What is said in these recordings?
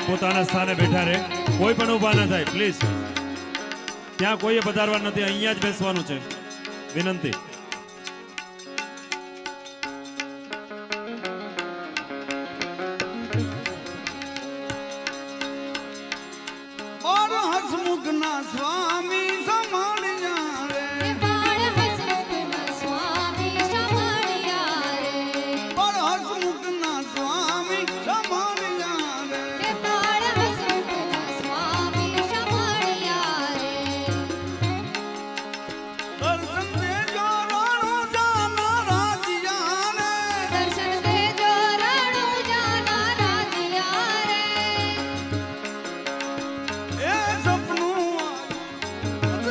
પોતાના સ્થાને બેઠા રહે, કોઈ પણ ઊભા ન થાય પ્લીઝ. ત્યાં કોઈએ પધારવા નથી, અહીંયા જ બેસવાનું છે, વિનંતી. હસમુખના સ્વામી સંભાળ્યા રે, હસમુખના સ્વામી સંભાળ્યા રે, હસમુખના સ્વામી સંભાળ્યા રે, હસમુખના સ્વામી સંભાળ્યા રે. દર્શન દેજો રણુજાના રાજ્યા રે, દર્શન દેજો રણુજાના રાજ્યા રે. એ સપનું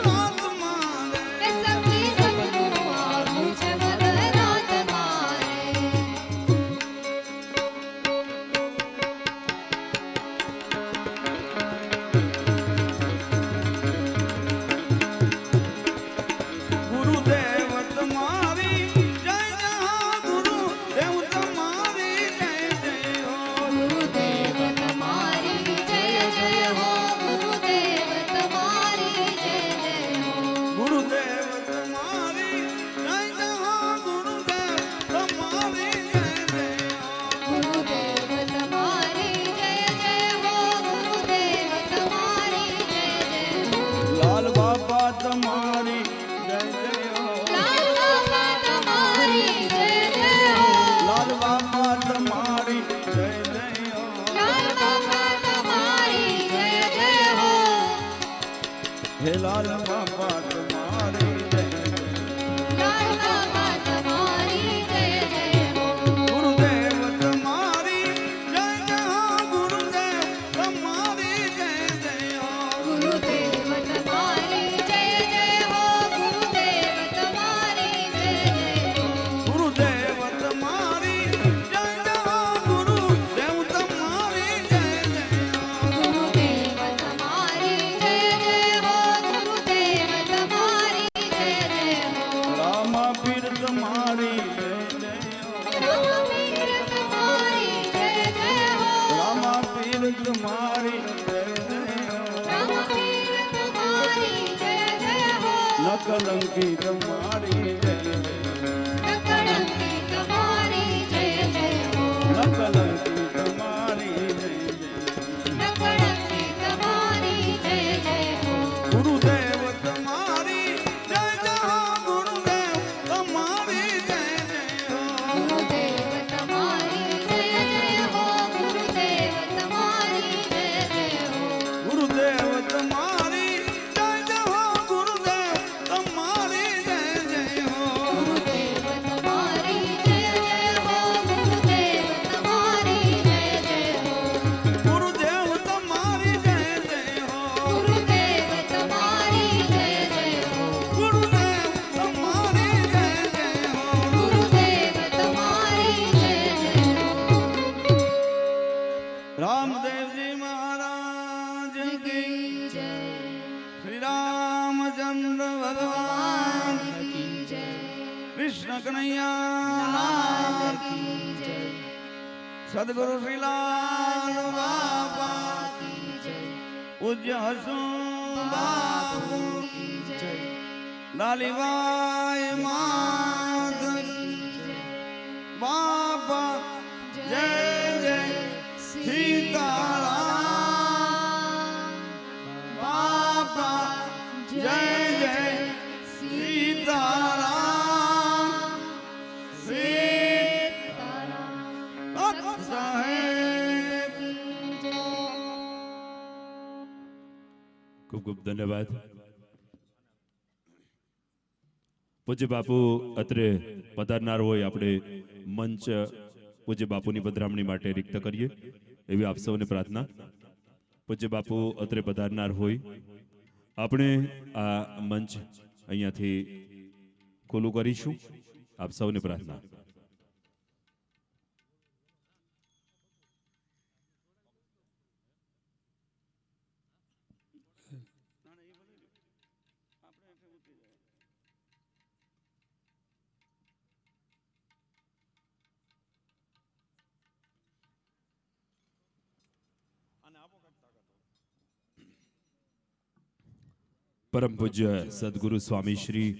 રાતમાં રે, એ સખી સપનું આવ્યું છે મધરાતમાં રે. ગુરુદેવ તમારી જય જય હો, ગુરુદેવ તમારી જય જય હો, ગુરુદેવ તમારી જય જય હો, ગુરુદેવ તમારી જય જય હો. ગુરુદેવ તમારી જય જય હો, ગુરુદેવ તમારી જય જય હો, ગુરુદેવ તમારી જય જય હો, ગુરુદેવ તમારી જય જય હો. લાલ બાપા તમારી જય જય હો, લાલ બાપા તમારી જય જય હો, લાલ બાપા તમારી જય જય હો, લાલ બાપા તમારી જય જય હો. હે લાલ બાપા તમારી જય જય હો. લાલ બાપા તમારી જય જય હો. ગુરુદેવ તમારી જય જય હો, ગુરુદેવ તમારી જય જય હો, ગુરુદેવ તમારી જય જય હો, ગુરુદેવ તમારી જય જય હો. ગુરુદેવ તમારી જય જય હો, ગુરુદેવ તમારી જય જય હો, ગુરુદેવ તમારી જય જય હો, ગુરુદેવ તમારી જય જય હો. રામા પીર તમારી જય જય હો, રામપીર તમારી જય જય હો, રામા પીર તમારી જય જય હો, રામપીર તમારી જય જય હો. નકલંકી તમારી જય જય હો, નકળંકી તમારી જય જય હો, નકલંકી તમારી જય જય હો. નકળંકી તમારી જય જય હો. ગુરુદેવ તમારી જય જય હો, ગુરુદેવ તમારી જય જય હો, ગુરુદેવ તમારી જય જય હો, ગુરુદેવ તમારી જય જય હો. ગુરુદેવ તમારી જય જય હો, ગુરુદેવ તમારી જય જય હો, ગુરુદેવ તમારી જય જય હો, ગુરુદેવ તમારી જય જય હો. ગુરુદેવ તમારી જય જય હો, ગુરુદેવ તમારી જય જય હો. ગુરુદેવ તમારી જય જય હો. ગુરુદેવ તમારી જય જય હો. રામદેવજી મહારાજ કી જય શ્રી રામચંદ્ર ભગવાન કી જય કૃષ્ણ કનૈયા કી જય સદગુરુ શ્રી લાલ બાપા કી જય પૂજ્ય હસુ બાપુ કી જય લાલીબાઈ માત બાપા જય જય સીતારામ બાપા જય જય સીતારામ સીતારામ સાહેબ ખૂબ ખૂબ ધન્યવાદ. પૂજ્ય બાપુ અત્રે પધારનાર હોય, આપણે મંચ પૂજ્ય બાપુની પધરામણી માટે રિક્ત કરીએ એવી આપ સૌને પ્રાર્થના. પૂજ્ય બાપુ અત્રે પધારનાર હોય, આપણે આ મંચ અહીંયાથી ખુલ્લું કરીશું. આપ સૌને પ્રાર્થના. અને આપો પરમ પૂજ્ય સદગુરુ સ્વામી શ્રી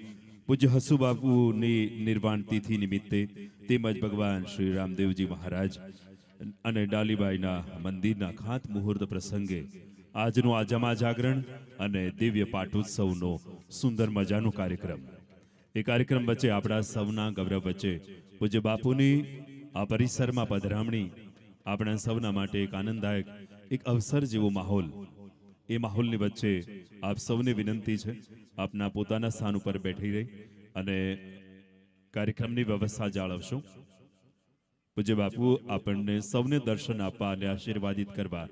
પૂજ્ય હસુબાપુની નિર્વાણ તિથિ નિમિત્તે તેમજ ભગવાન શ્રી રામદેવજી મહારાજ અને ડાલીબાઈના મંદિરના ખાત મુહૂર્ત પ્રસંગે આજનું આ જમા જાગરણ અને દિવ્ય પાટોત્સવનો સુંદર મજાનો કાર્યક્રમ. એ કાર્યક્રમ વચ્ચે આપણા સૌના ગૌરવ વચ્ચે પૂજ્ય બાપુની આ પરિસરમાં પધરામણી આપણા સૌના માટે એક આનંદદાયક એક અવસર જેવો માહોલ. એ માહોલની વચ્ચે આપ સૌને વિનંતી છે આપના પોતાના સ્થાન ઉપર બેઠી રહી અને કાર્યક્રમની વ્યવસ્થા જાળવશો. પૂજ્ય બાપુ આપણને સૌને દર્શન આપવા અને આશીર્વાદિત કરવા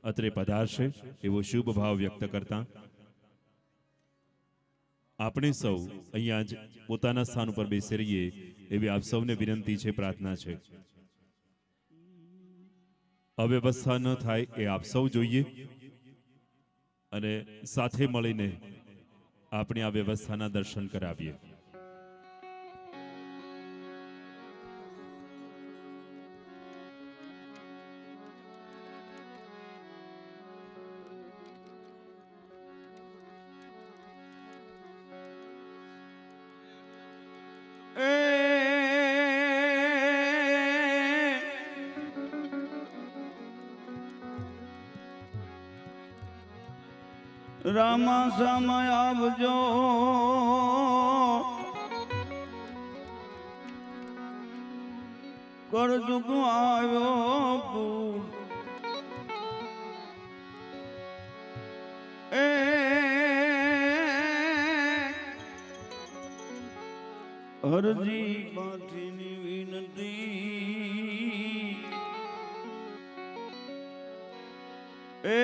અત્રે પધારશે એવો શુભ ભાવ વ્યક્ત કરતા આપણે સૌ અહીંયા જ પોતાના સ્થાન ઉપર બેસી રહીએ એવી આપ સૌને વિનંતી છે, પ્રાર્થના છે. અવ્યવસ્થા ન થાય એ આપ સૌ જોઈએ અને સાથે મળીને આપણી આ વ્યવસ્થાના દર્શન કરાવીએ. રામા સમય આવજો, કરજુગ આવ્યો પૂર. એ હરજી પાઠીની વિનતી એ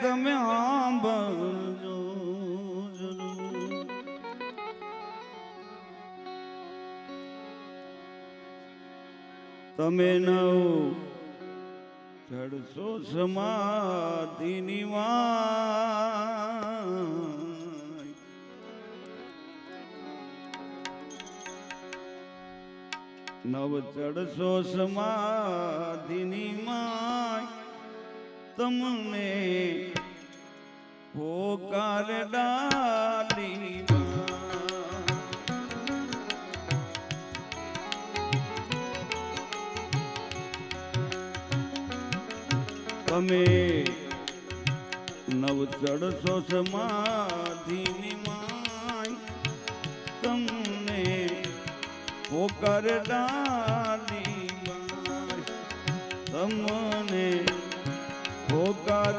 તમે સાંભળજો જરૂર. તમે નવ ચડશો સમાધિની વાય, નવ ચડશો સમાધિની માય, તમને પોકાર ડાલી તમે નવ ચડશો સમાધિની માય, તમને પોકાર ડાલી તમને પોકાર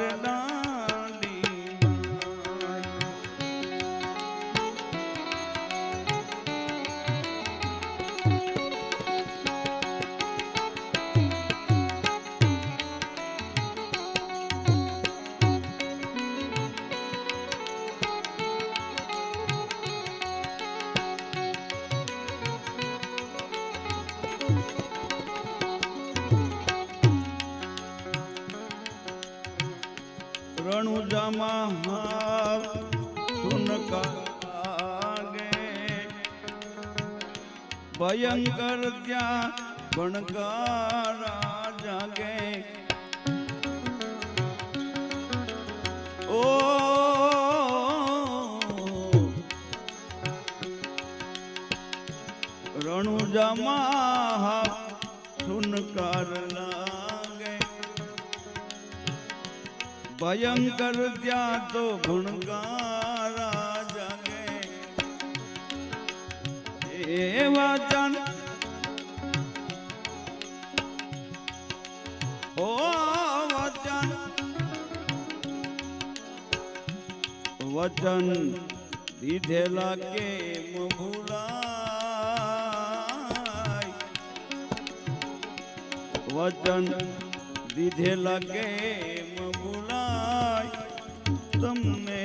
રણુજામાં હાવ સુનકાગે, ભયંકર ત્યાં ભણકારા જાગે. ઓ રણુજામાં હાવ સુનકાર લાગે, ભયંકર ત્યાં તો ભણકારા જાગે. એવા જન ઓ વચન વચન દીધેલા કેમ ભૂલાય, વચન દીધેલા કેમ ભૂલાય, તમને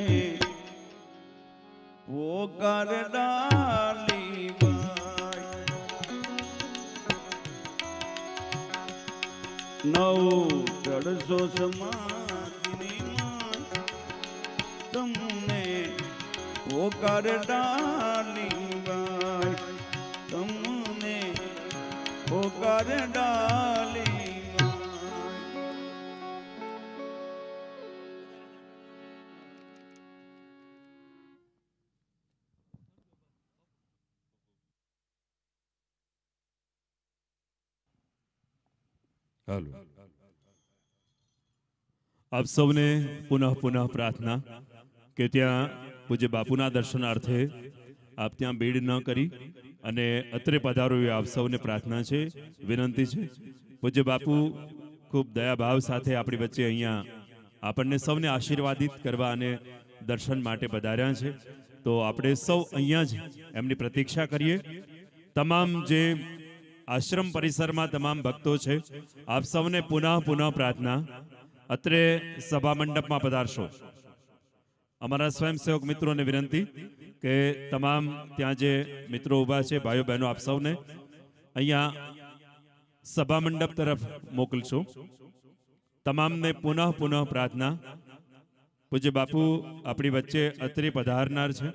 પોકાર ડાલી બાય. નવ ચડશો સમાધિની માય, તમને પોકાર ડાલી બાય, તમને પોકાર ડાલી. હાલો. આપ સૌને પુનઃ પુનઃ પ્રાર્થના કે ત્યાં પૂજ્ય બાપુના દર્શનાર્થે આપ ત્યાં ભીડ ન કરી અને અત્રે પધારો એ આપ સૌને પ્રાર્થના છે, વિનંતી છે. પૂજ્ય બાપુ ખૂબ દયાભાવ સાથે આપણી વચ્ચે અહીંયા આપણને સૌને આશીર્વાદિત કરવા અને દર્શન માટે પધાર્યા છે. તો આપણે સૌ અહીંયા જ એમની પ્રતીક્ષા કરીએ. તમામ જે આશ્રમ પરિસરમાં તમામ ભક્તો છે, આપ સૌને પુનઃ પુનઃ પ્રાર્થના, અત્રે સભા મંડપમાં પધારશો. અમારા સ્વયંસેવક મિત્રોને વિનંતી કે તમામ ત્યાં જે મિત્રો ઊભા છે, ભાઈઓ બહેનો, આપ સૌને અહીંયા સભા મંડપ તરફ મોકલશો. તમામને પુનઃ પુનઃ પ્રાર્થના. પૂજ્ય બાપુ આપણી વચ્ચે અત્રે પધારનાર છે.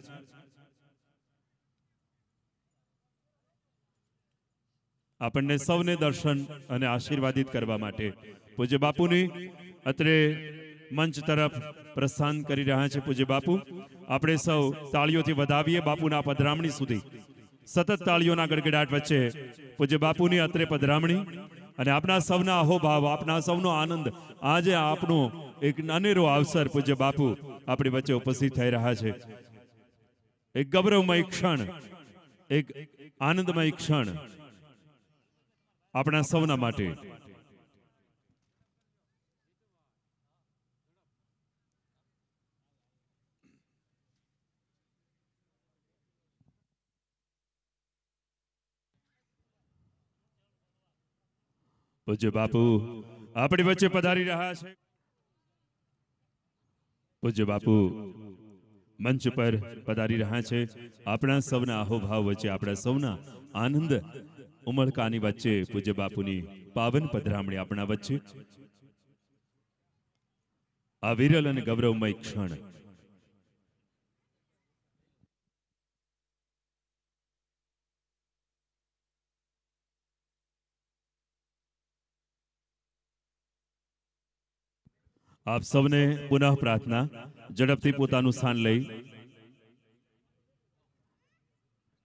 આપણને સૌને દર્શન અને આશીર્વાદિત કરવા માટે પૂજ્ય બાપુની અત્રે મંચ તરફ પ્રસ્થાન કરી રહ્યા છે. પૂજ્ય બાપુ, આપણે સૌ તાળીઓથી વધાવીએ બાપુના પધરામણી સુધી. સતત તાળીઓના ગડગડાટ વચ્ચે પૂજ્ય બાપુની અત્રે પધરામણી અને આપણા સૌના અહોભાવ, આપણા સૌનો આનંદ. આજે આપણો એક અનેરો અવસર પૂજ્ય બાપુ આપણી વચ્ચે ઉપસ્થિત થઈ રહ્યા છે. એક ગૌરવમય ક્ષણ, એક આનંદમય ક્ષણ આપણા સૌના માટે. પૂજ્ય બાપુ આપણી વચ્ચે પધારી રહ્યા છે. પૂજ્ય બાપુ મંચ પર પધારી રહ્યા છે. આપણા સૌના અહોભાવ વચ્ચે, આપણા સૌના આનંદ ઉમળકાની વચ્ચે પૂજ્ય બાપુની પાવન પધરામણી આપણા વચ્ચે. આ વિરલ અને ગૌરવમય ક્ષણ. આપ સૌને પુનઃ પ્રાર્થના, ઝડપથી પોતાનું સ્થાન લઈ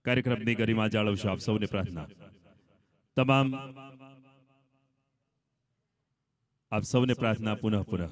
કાર્યક્રમની ગરિમા જાળવશો. આપ સૌને પ્રાર્થના. તમામ આપ સૌને પ્રાર્થના પુનઃ પુનઃ.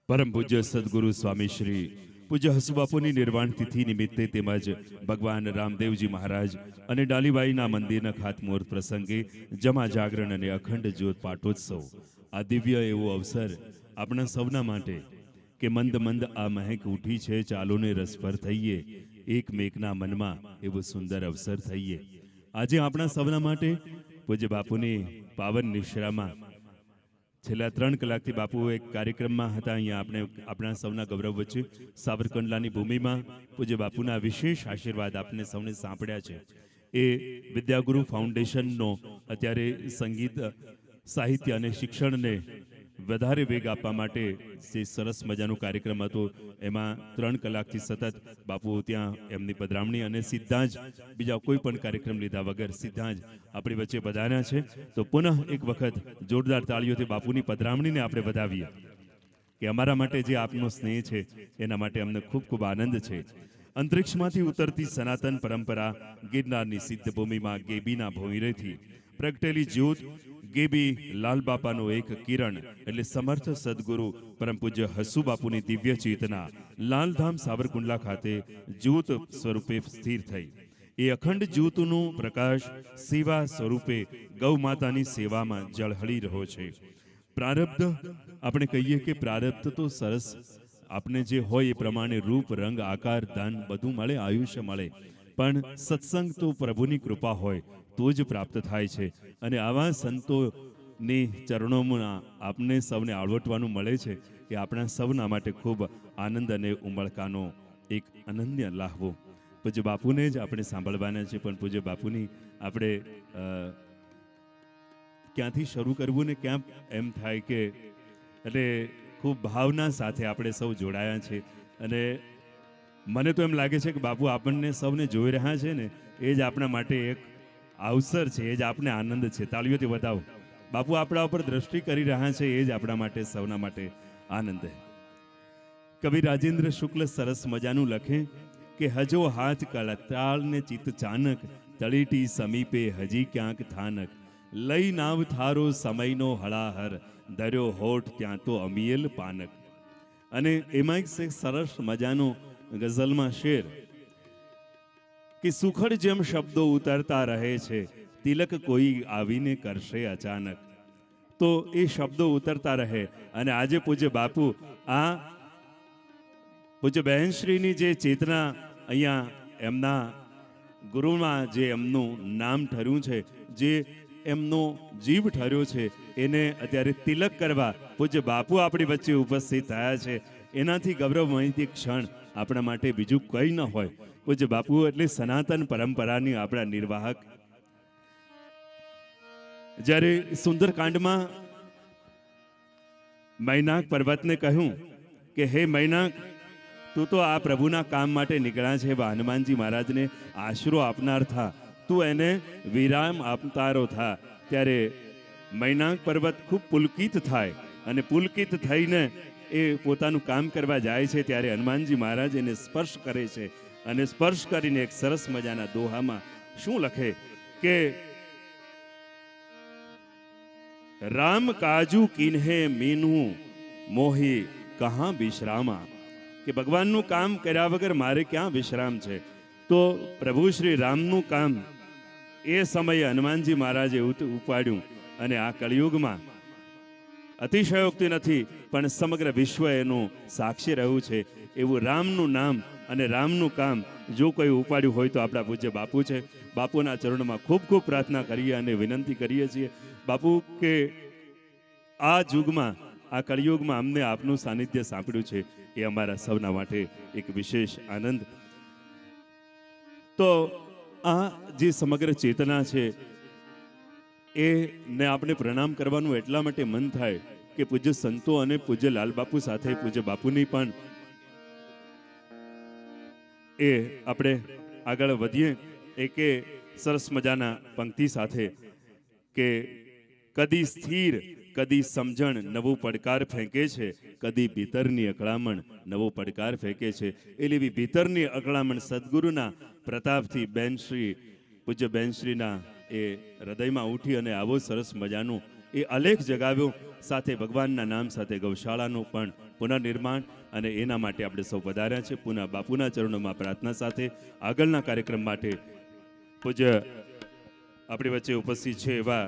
પરમ પૂજ્ય સદગુરુ સ્વામી શ્રી પૂજ્ય હસુબાપુની નિર્વાણ તિથિ નિમિત્તે તેમજ ભગવાન રામદેવજી મહારાજ અને ડાલીબાઈના મંદિરના ખાતમુહૂર્ત પ્રસંગે જમા જાગરણ અને અખંડ જ્યોત પાટોત્સવ, આ દિવ્ય એવો અવસર આપણા સૌના માટે કે મંદ મંદ આ મહેક ઉઠી છે, ચાલોને રસભર થઈએ, એકમેકના મનમાં એવો સુંદર અવસર થઈએ. આજે આપણા સૌના માટે પૂજ્ય બાપુની પાવન નિશ્રામાં છેલ્લા 3 કલાકથી બાપુ એક કાર્યક્રમમાં હતા. અહીંયા આપણે આપણા સૌના ગૌરવ વચ્ચે સાબરકંડલાની ભૂમિમાં પૂજ્ય બાપુના વિશેષ આશીર્વાદ આપને સૌને સાંભળ્યા છે. એ વિદ્યાગુરુ ફાઉન્ડેશનનો અત્યારે સંગીત, સાહિત્ય અને શિક્ષણને વધારે વેગ આપવા માટે જે સરસ મજાનો કાર્યક્રમ હતો, એમાં 3 કલાકથી સતત બાપુ ત્યાં એમની પધરામણી અને સીધા જ બીજા કોઈ પણ કાર્યક્રમ લીધા વગર સીધા જ આપણી વચ્ચે પધાર્યા છે. તો પુનઃ એક વખત જોરદાર તાળીઓથી બાપુની પધરામણીને આપણે વધાવીએ કે અમારા માટે જે આપનો સ્નેહ છે એના માટે અમને ખૂબ ખૂબ આનંદ છે. અંતરિક્ષમાંથી ઉતરતી સનાતન પરંપરા, ગિરનારની સિદ્ધ ભૂમિમાં ગેબીના ભોંયરેથી પ્રગટેલી જ્યોત, ગેબી લાલ બાપાનો એક કિરણ એટલે સમર્થ સદગુરુ પરમ પૂજ્ય હસુ બાપુની દિવ્ય ચેતના લાલધામ સાવરકુંડલા ખાતે જ્યોત સ્વરૂપે સ્થિર થઈ. એ અખંડ જ્યોતનું પ્રકાશ સેવા સ્વરૂપે ગૌ માતાની સેવામાં ઝળહળી રહ્યો છે. પ્રારબ્ધ, આપણે કહીએ કે પ્રારબ્ધ તો સરસ આપને જે હોય એ પ્રમાણે રૂપ રંગ આકાર ધન બધું મળે, આયુષ્ય મળે, પણ સત્સંગ તો પ્રભુની કૃપા હોય તો જ પ્રાપ્ત થાય છે. અને આવા સંતોની ચરણોમાં આપને સૌને આળવટવાનું મળે છે એ આપણા સૌના માટે ખૂબ આનંદ અને ઉમળકાનો એક અનન્ય લાહવો. પૂજ્ય બાપુને જ આપણે સાંભળવાના છે, પણ પૂજ્ય બાપુની આપણે ક્યાંથી શરૂ કરવું ને ક્યાં એમ થાય કે એટલે ખૂબ ભાવના સાથે આપણે સૌ જોડાયા છે. અને મને તો એમ લાગે છે કે બાપુ આપણને સૌને જોઈ રહ્યા છે ને એ જ આપણા માટે એક અવસર છે, એ જ આપણે આનંદ છે. તાળીઓથી વધાવો. બાપુ આપણા ઉપર દ્રષ્ટિ કરી રહ્યા છે એ જ આપણા માટે સૌના માટે આનંદ. કવિ રાજેન્દ્ર શુક્લ સરસ મજાનું લખે કે હજો હાથ કળતાળ ને ચિત્ત ચાનક, તળીટી સમીપે હજી ક્યાંક થાનક, લઈ નાવ થારો સમયનો હળાહર, ધર્યો હોઠ ત્યાં તો અમિયેલ પાનક. અને એમાં એક સરસ મજાનો ગઝલમાં શેર કે સુખડ જેમ શબ્દો ઉતરતા રહે છે, તિલક કોઈ આવીને કરશે અચાનક. તો એ શબ્દો ઉતરતા રહે. અને આજે પૂજ્ય બાપુ આ પૂજ્ય બહેનશ્રીની જે ચેતના અહીંયા એમના ગુરુમાં જે એમનું નામ ઠર્યું છે, જે એમનો જીવ ઠર્યો છે, એને અત્યારે તિલક કરવા પૂજ્ય બાપુ આપણી વચ્ચે ઉપસ્થિત થયા છે. એનાથી ગૌરવમયથી ક્ષણ આપણા માટે બીજું કંઈ ન હોય. પૂજ્ય બાપુ એટલે સનાતન પરંપરાની આપણા નિર્વાહક. જ્યારે સુંદરકાંડમાં મૈનાક પર્વતને કહ્યું કે હે મૈનાક, તું તો આ પ્રભુના કામ માટે નીકળ્યા છે, એવા હનુમાનજી મહારાજને આશરો આપનાર થા, તું એને વિરામ આપનારો થા. ત્યારે મૈનાક પર્વત ખૂબ પુલકિત થાય અને પુલકિત થઈને એ પોતાનું કામ કરવા જાય છે. ત્યારે હનુમાનજી મહારાજ એને સ્પર્શ કરે છે અને સ્પર્શ કરીને એક સરસ મજાના દોહામાં શું લખે કે રામ કાજુ કિન્હે મીનું મોહી કહાં વિશ્રામા, કે ભગવાનનું કામ કર્યા વગર મારે ક્યાં વિશ્રામ છે. તો પ્રભુ શ્રી રામનું કામ એ સમયે હનુમાનજી મહારાજે ઉપાડ્યું. અને આ કળિયુગમાં અતિશયોક્તિ નથી પણ સમગ્ર વિશ્વ એનું સાક્ષી રહ્યું છે. એવું રામનું નામ અને રામનું કામ જો કોઈ ઉપાડ્યું હોય તો આપણા પૂજ્ય બાપુ છે. બાપુના ચરણોમાં ખૂબ ખૂબ પ્રાર્થના કરીએ અને વિનંતી કરીએ છીએ બાપુ કે આ યુગમાં, આ કળિયુગમાં અમને આપનું સાનિધ્ય સાંપડ્યું છે એ અમારા સૌના માટે એક વિશેષ આનંદ. તો આ જે સમગ્ર ચેતના છે એને આપણે પ્રણામ કરવાનું એટલા માટે મન થાય કે પૂજ્ય સંતો અને પૂજ્ય લાલબાપુ સાથે પૂજ્ય બાપુની પણ એ આપણે આગળ વધીએ. એકે સરસ મજાના પંક્તિ સાથે કે કદી સ્થિર કદી સમજણ નવો પડકાર ફેંકે છે, કદી ભીતરની અકળામણ નવો પડકાર ફેંકે છે. એવી ભીતરની અકળામણ સદગુરુના પ્રતાપથી બેનશ્રી પૂજ્ય બેનશ્રીના એ હૃદયમાં ઉઠી અને આવો સરસ મજાનું એ અલેખ જગાવ્યો. સાથે ભગવાનના નામ સાથે ગૌશાળાનું પણ પુનર્નિર્માણ, અને એના માટે આપણે સૌ પધાર્યા છે. પુનઃ બાપુના ચરણોમાં પ્રાર્થના સાથે આગળના કાર્યક્રમ માટે પૂજ્ય આપણી વચ્ચે ઉપસ્થિત છે એવા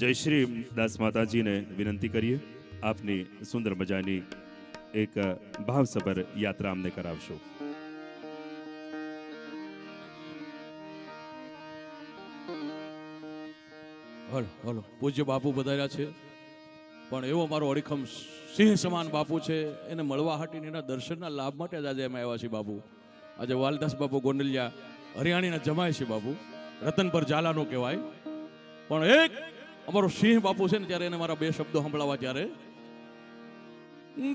જયશ્રી દાસ માતાજીને વિનંતી કરીએ, આપની સુંદર મજાની એક ભાવસભર યાત્રા અમને કરાવશો. હલો પૂજ્ય બાપુ બધાર્યા છે, પણ એવો મારો અડીખમ સિંહ સમાન બાપુ છે, એને મળવા હાટીને એના દર્શનના લાભ માટે જ આજે અમે આવ્યા છીએ. બાપુ આજે વાલદાસ બાપુ ગોંડલિયા હરિયાણીના જમાય છે. બાપુ રતનપર ઝાલાનો કહેવાય, પણ એક અમારો સિંહ બાપુ છે ને, ત્યારે એને મારા બે શબ્દો સંભળાવા. ત્યારે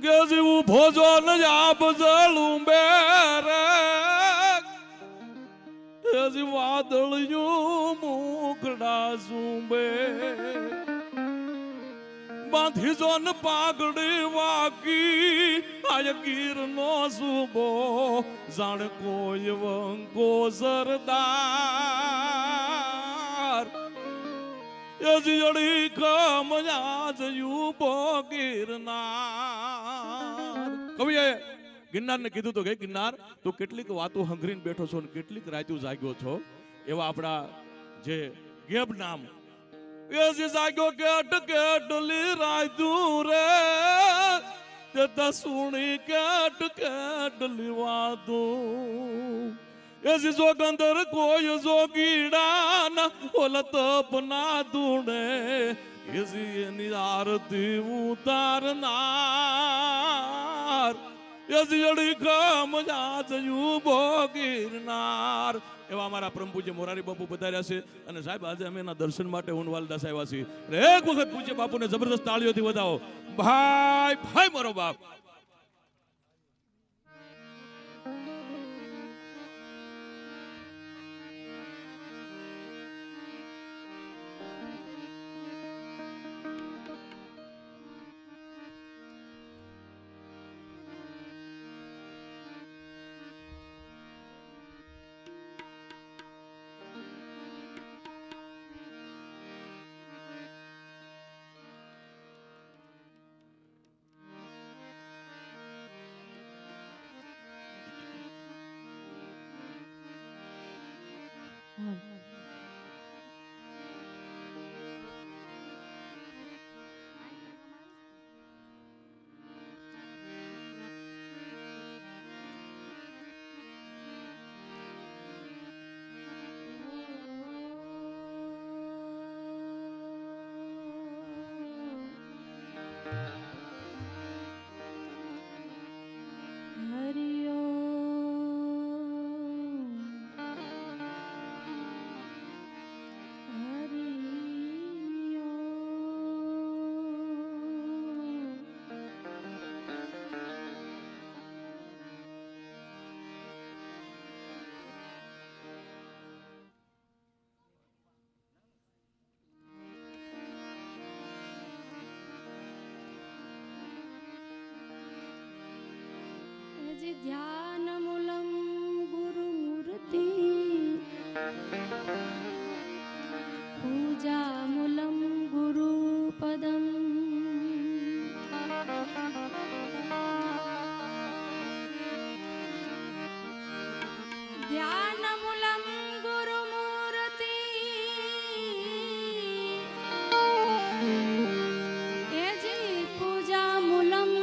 ગજવું ભોજન આપ જલું બેરે હજી વાદળિયું મુકડા સુંબે બાંધી જોન પાઘડી વાકી આય ગીર નો સુબો જાણ કોઈ વંકો સરદાર યજડી કમયા જયું ગિરનાર. કવિએ ગિરનાર ને કીધું તો કે ગિરનાર તું કેટલીક વાતો હંગરીને બેઠો છો ને કેટલીક રાતું જાગ્યો છો. એવા આપણા જે ગેબ નામ એસી જાગ્યો કેટ કેટલી રાતું રે તે દસુણી કેટ કેટ લીવા દો એસી જોગંદર કોઈ જોગીડા ના ઓલ તપના દુણે એસી એની આરતી ઉતારનાર એસી અડીખમ જાજયું ભોગીરનાર એવા અમારા પરમ પૂજ્ય મોરારી બાપુ પધાર્યા છે અને સાહેબ આજે અમે એના દર્શન માટે ઉનવાલદાસ આવ્યા છીએ એક વખત પૂજ્ય બાપુને જબરદસ્ત તાળીઓથી વધાવો ભાઈ ભાઈ મારો બાપ ध्यानमूलं गुरुमूर्ति पूजामूलं गुरुपदम् ध्यानमूलं गुरुमूर्ति पूजामूलं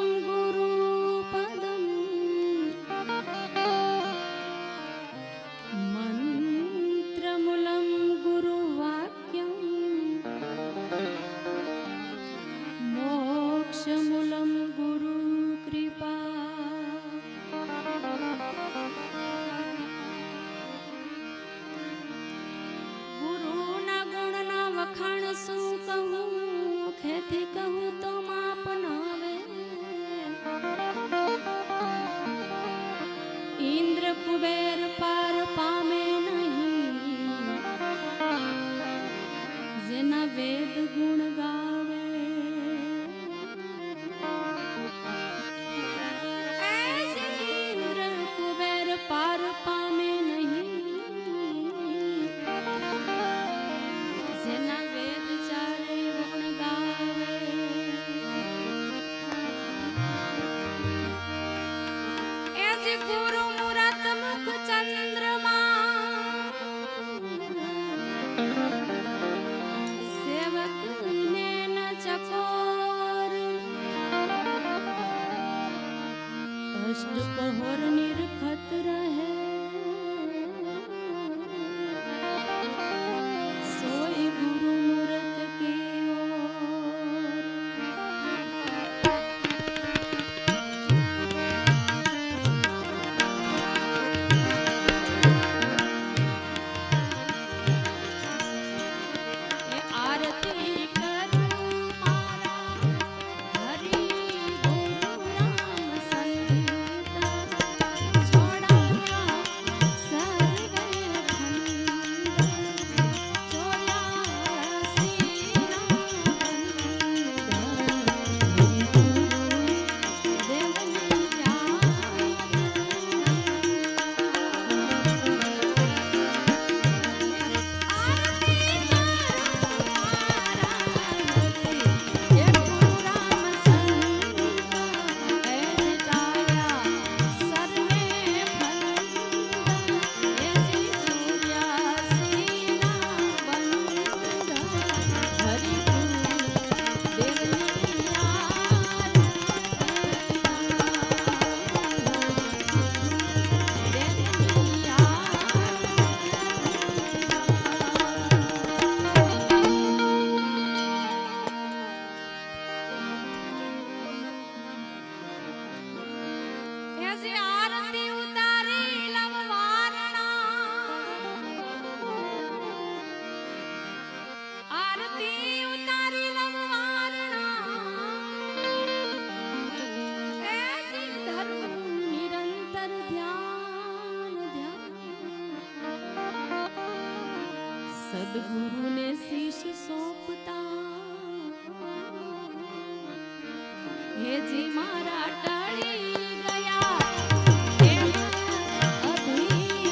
कुबेर पार पामे नहीं जेना वेद गुण गावे ऐसे इंद्र कुबेर पार पामे नहीं जेना वेद चारे गुण गावे ऐसे गुरु मुख चंद्रमा सेवक ने न चकोर अष्ट पहर निरखत रहे सोई गुरु मूरत की ओर छोड़ा એસી આરતી ઉતારી લવ વારણા આરતી ઉતારી લવ વારણા એસી ધર્મ નિરંતર ધ્યાન સદગુરુને શીશ સોંપતા હેજી મારા ટળી ગયા અભિમાન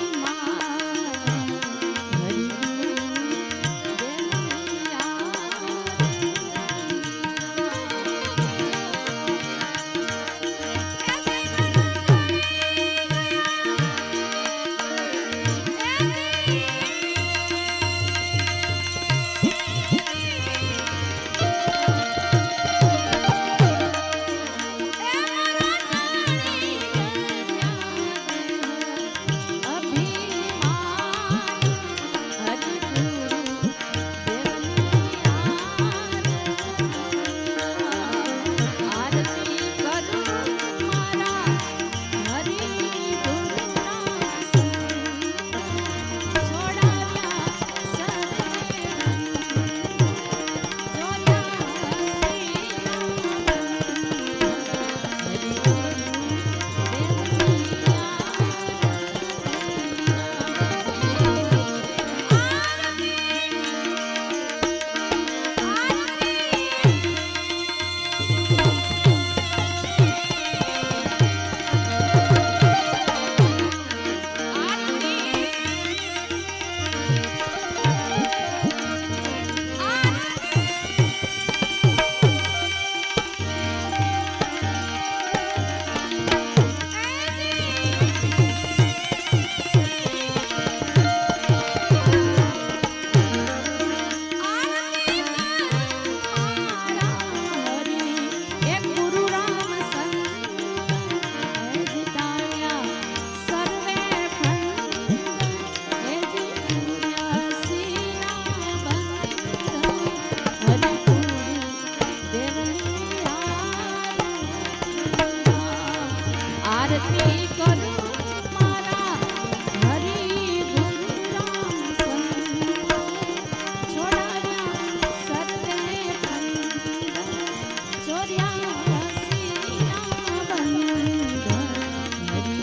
આરતી કરું મારા હરિ ગુરુરામ સંત છોડાવ્યા સર્વે બંધ ચોર્યા સીના બંધ હરિ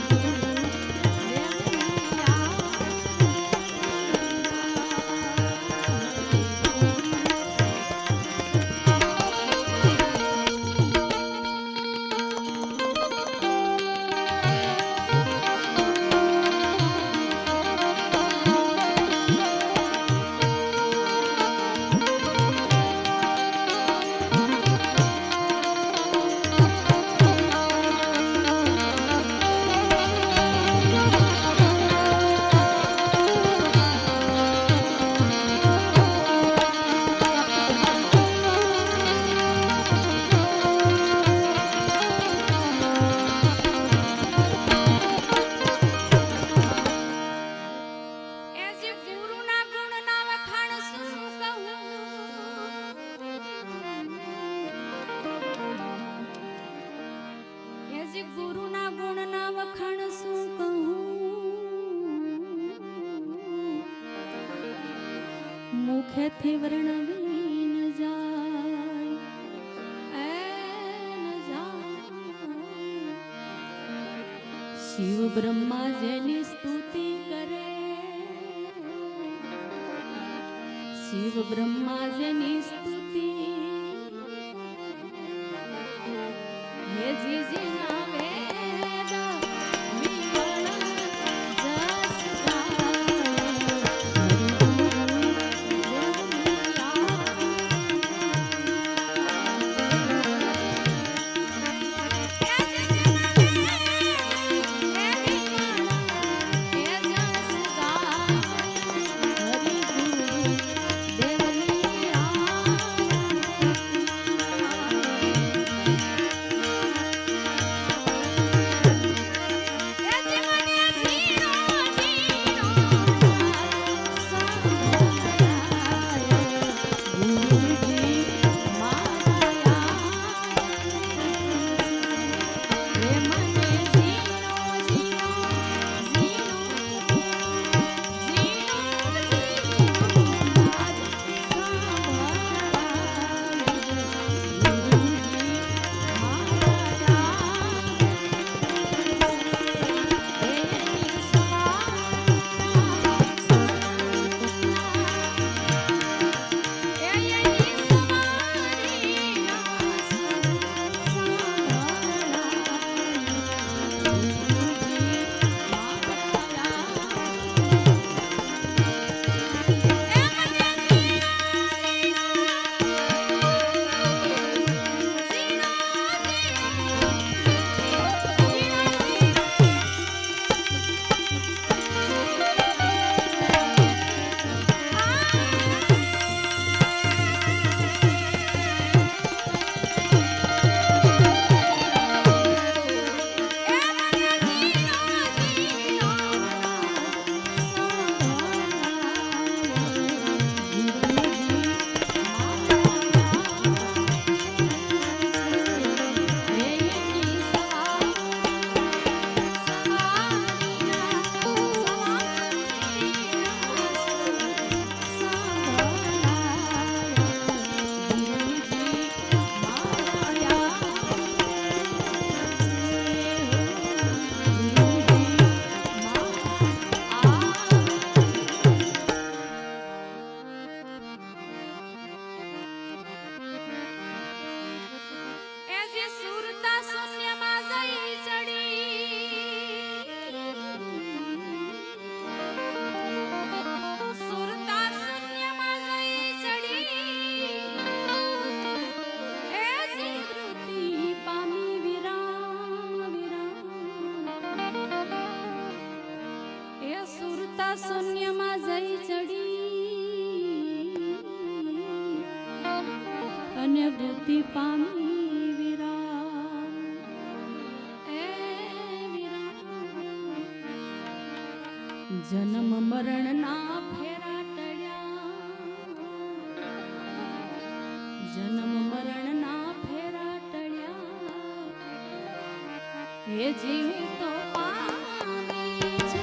ગુરુના ગુણના વખાણ શું કહું મુખેથી વર્ણવી ન જાય ન જાય શિવ બ્રહ્મા જેની સ્તુતિ કરે શિવ બ્રહ્મા જેની સ્તુતિ હે જીજી ના વેદ વિવરણ જસ હરિ ગુરુ દેવની અને વૃત્તિ પામી વિરામ એ વિરામ જન્મ મરણ ના ફેરા ટળ્યા જન્મ મરણ ના ફેરા ટળ્યા હે જીવ તો પામી છે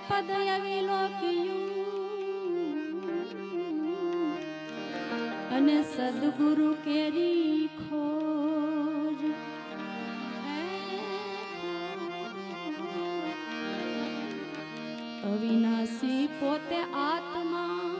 પદ અને સદગુરુ કેરી ખોજ અવિનાશી પોતે આત્મા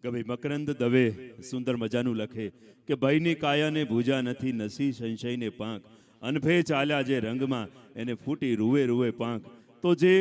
કવિ મકરંદ દવે સુંદર મજાનું લખે કે ભયની કાયાને ભૂજા નથી, નસી સંશયને પાંખ, અનભે ચાલ્યા જે રંગમાં એને ફૂટી રૂવે રૂવે પાંખ. તો જે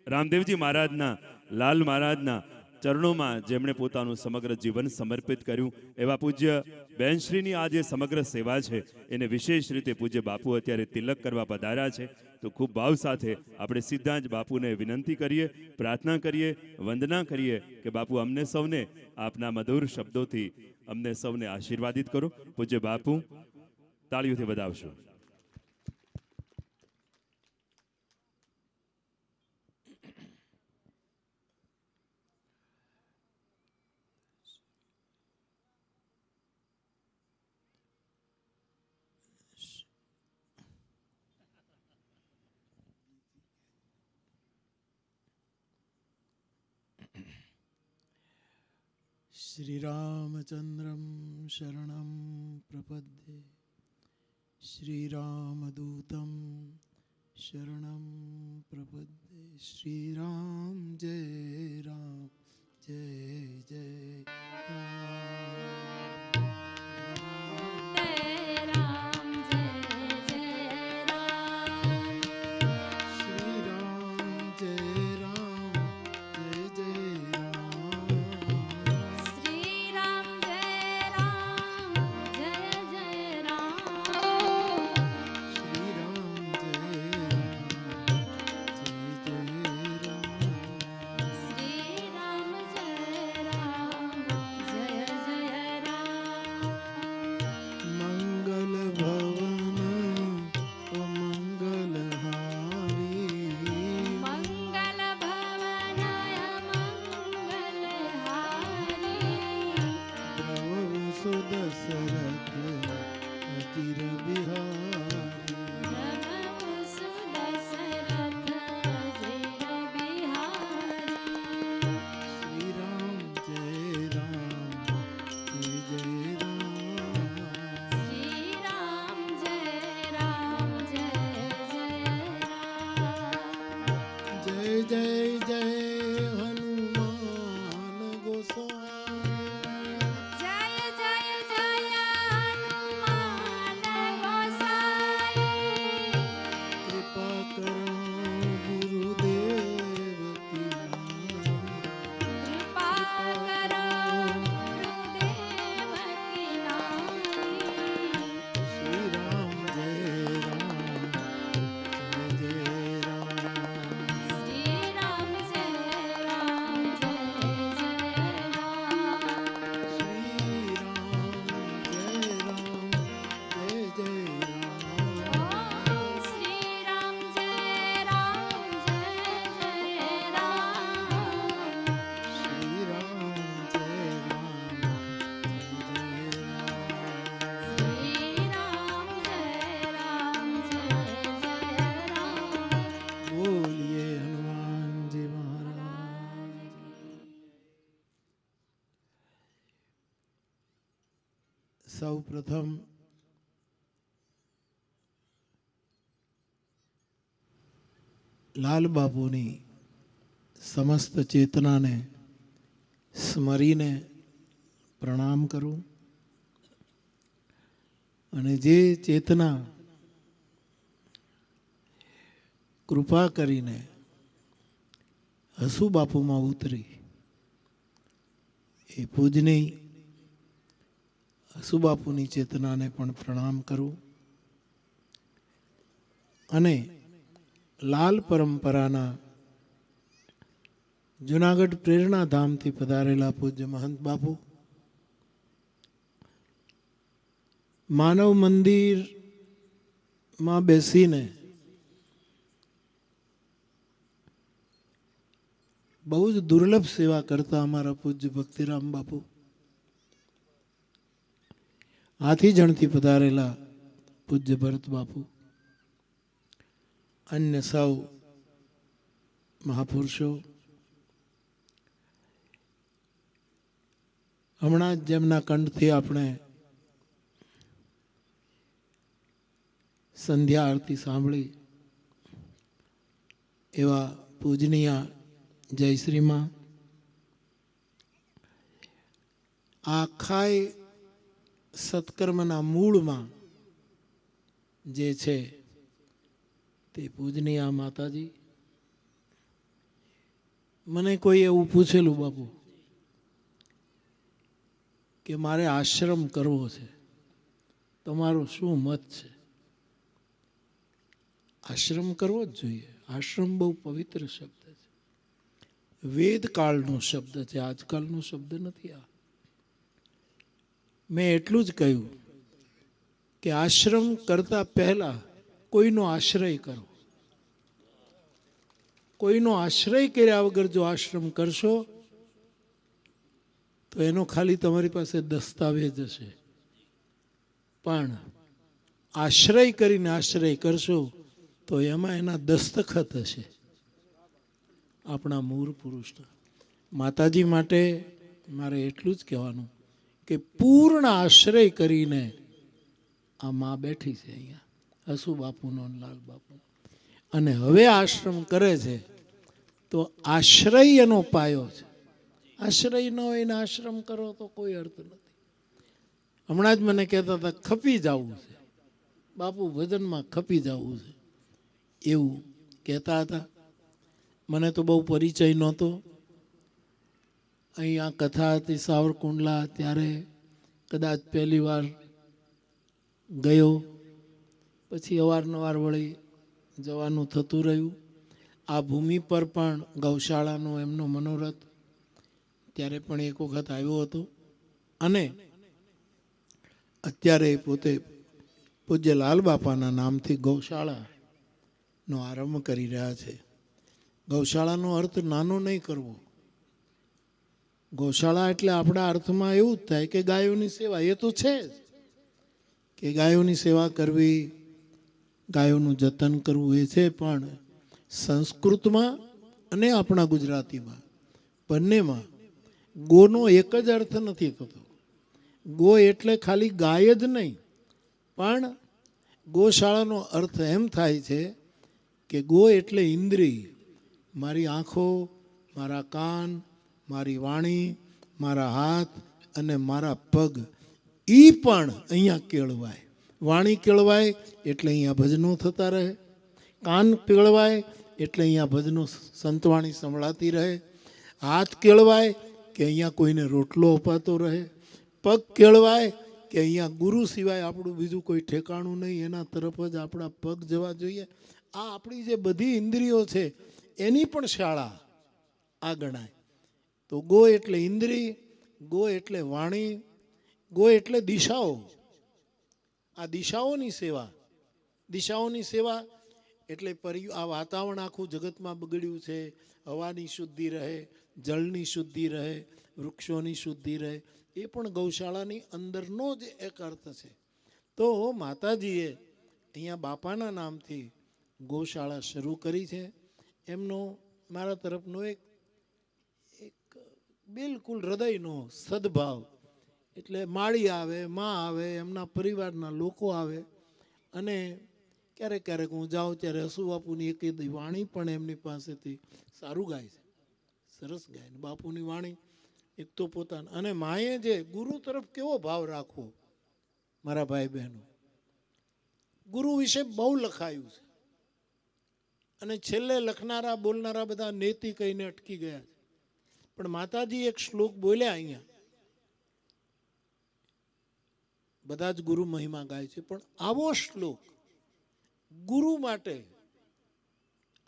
રામદેવજી મહારાજના, લાલ મહારાજના ચરણોમાં જેમણે પોતાનું સમગ્ર જીવન સમર્પિત કર્યું, એવા પૂજ્ય બેનશ્રીની આ જે સમગ્ર સેવા છે એને વિશેષ રીતે પૂજ્ય બાપુ અત્યારે તિલક કરવા પધાર્યા છે. તો ખૂબ ભાવ સાથે આપણે સીધા જ બાપુને વિનંતી કરીએ, પ્રાર્થના કરીએ, વંદના કરીએ કે બાપુ અમને સૌને આપના મધુર શબ્દોથી અમને સૌને આશીર્વાદિત કરો. પૂજ્ય બાપુ તાળીઓથી વધાવશો. श्रीरामचन्द्रं शरणं प्रपद्ये, श्रीरामदूतं शरणं प्रपद्ये. श्रीराम जय राम, जय जय राम. जय राम जय जय राम. श्रीराम जय राम, जय जय राम. श्री राम जय राम जय जय राम. श्रीराम जय राम, जय जय राम. श्री राम जय राम जय जय राम. मंगल भवन अमंगल हारी, मंगल भवनाय मंगल हारी. प्रभु सुदशरथ अचिर बिहारी. प्रभु सुदशरथ अजिर बिहारी. श्री राम जय राम, जय जय राम. श्री राम जय राम जय जय राम. जय जय जय हनुमान गोसाई. जय जय जय हनुमान गोसाई. कृपा करो गुरुदेव की नाई. कृपा करो गुरुदेव की नाई. श्री राम जय राम, जय जय राम. श्री राम जय राम जय जय राम. श्री राम जय राम, जय जय राम. ओम श्री राम जय राम जय जय राम. श्री राम जय राम, जय जय राम. श्री राम जय राम जय जय राम. बोलिए हनुमान जी महाराज. સૌ પ્રથમ લાલ બાપુની સમસ્ત ચેતનાને સ્મરીને પ્રણામ કરું અને જે ચેતના કૃપા કરીને હસુ બાપુમાં ઉતરી એ પૂજની હસુ બાપુની ચેતનાને પણ પ્રણામ કરું અને લાલ પરંપરાના જુનાગઢ પ્રેરણા ધામથી પધારેલા પૂજ્ય મહંત બાપુ, માનવ મંદિરમાં બેસીને બહુ જ દુર્લભ સેવા કરતા અમારા પૂજ્ય ભક્તિરામ બાપુ, હાથીજણથી પધારેલા પૂજ્ય ભરત બાપુ, અન્ય સૌ મહાપુરુષો, હમણાં જ જેમના કંઠથી આપણે સંધ્યા આરતી સાંભળી એવા પૂજનીય જયશ્રીમાં, આખાય સત્કર્મના મૂળમાં જે છે તે પૂજનીય આ માતાજી. મને કોઈ એવું પૂછેલું બાપુ કે મારે આશ્રમ કરવો છે, તમારો શું મત છે? આશ્રમ કરવો જ જોઈએ. આશ્રમ બહુ પવિત્ર શબ્દ છે, વેદકાળનો શબ્દ છે, આજકાલનો શબ્દ નથી. આ મેં એટલું જ કહ્યું કે આશ્રમ કરતા પહેલા કોઈનો આશ્રય કરો. કોઈનો આશ્રય કર્યા વગર જો આશ્રમ કરશો તો એનો ખાલી તમારી પાસે દસ્તાવેજ હશે, પણ આશ્રય કરીને આશ્રય કરશો તો એમાં એના દસ્તખત હશે આપણા મૂળ પુરુષના. માતાજી માટે મારે એટલું જ કહેવાનું કે પૂર્ણ આશ્રય કરીને આ માં બેઠી છે અહીંયા, હસુ બાપુનો અને લાલ બાપુ, અને હવે આશ્રમ કરે છે તો આશ્રય એનો પાયો છે. આશ્રય ન હોય ને આશ્રમ કરો તો કોઈ અર્થ નથી. હમણાં જ મને કહેતા હતા ખપી જવું છે બાપુ, ભજનમાં ખપી જવું છે એવું કહેતા હતા. મને તો બહુ પરિચય નહોતો. અહીંયા કથા હતી સાવરકુંડલા, ત્યારે કદાચ પહેલી વાર ગયો, પછી અવારનવાર વળી જવાનું થતું રહ્યું. આ ભૂમિ પર પણ ગૌશાળાનો એમનો મનોરથ ત્યારે પણ એક વખત આવ્યો હતો, અને અત્યારે પોતે પૂજ્ય લાલ બાપાના નામથી ગૌશાળાનો આરંભ કરી રહ્યા છે. ગૌશાળાનો અર્થ નાનો નહીં કરવો. ગૌશાળા એટલે આપણા અર્થમાં એવું જ થાય કે ગાયોની સેવા, એ તો છે જ કે ગાયોની સેવા કરવી, ગાયોનું જતન કરવું એ છે, પણ સંસ્કૃતમાં અને આપણા ગુજરાતીમાં બંનેમાં ગોનો એક જ અર્થ નથી થતો. ગો એટલે ખાલી ગાય જ નહીં, પણ ગોશાળાનો અર્થ એમ થાય છે કે ગો એટલે ઇન્દ્રિય. મારી આંખો, મારા કાન, મારી વાણી, મારા હાથ અને મારા પગ, એ પણ અહીંયા કેળવાય. વાણી કેળવાય એટલે અહીંયા ભજનો થતા રહે, કાન કેળવાય એટલે અહીંયા ભજનો સંતવાણી સંભળાતી રહે, હાથ કેળવાય કે અહીંયા કોઈને રોટલો અપાતો રહે, પગ કેળવાય કે અહીંયા ગુરુ સિવાય આપણું બીજું કોઈ ઠેકાણું નહીં, એના તરફ જ આપણા પગ જવા જોઈએ. આ આપણી જે બધી ઇન્દ્રિયો છે એની પણ શાળા આ ગણાય. તો ગો એટલે ઇન્દ્રિય, ગો એટલે વાણી, ગો એટલે દિશાઓ. આ દિશાઓની સેવા, દિશાઓની સેવા એટલે આ વાતાવરણ આખું જગતમાં બગડ્યું છે, હવાની શુદ્ધિ રહે, જળની શુદ્ધિ રહે, વૃક્ષોની શુદ્ધિ રહે, એ પણ ગૌશાળાની અંદરનો જ એક અર્થ છે. તો માતાજીએ અહીંયા બાપાના નામથી ગૌશાળા શરૂ કરી છે. એમનો મારા તરફનો એક બિલકુલ હૃદયનો સદભાવ. એટલે માળી આવે, માં આવે, એમના પરિવારના લોકો આવે, અને ક્યારેક ક્યારેક હું જાઉં ત્યારે હસુ બાપુની એક વાણી પણ એમની પાસેથી સારું ગાય છે, સરસ ગાય. બાપુની વાણી એક તો પોતાના, અને માએ જે ગુરુ તરફ કેવો ભાવ રાખવો. મારા ભાઈ બહેનો, ગુરુ વિશે બહુ લખાયું છે, અને છેલ્લે લખનારા બોલનારા બધા નેતિ કહીને અટકી ગયા છે. પણ માતાજી એક શ્લોક બોલ્યા અહીંયા, બધા જ ગુરુ મહિમા ગાય છે, પણ આવો શ્લોક ગુરુ માટે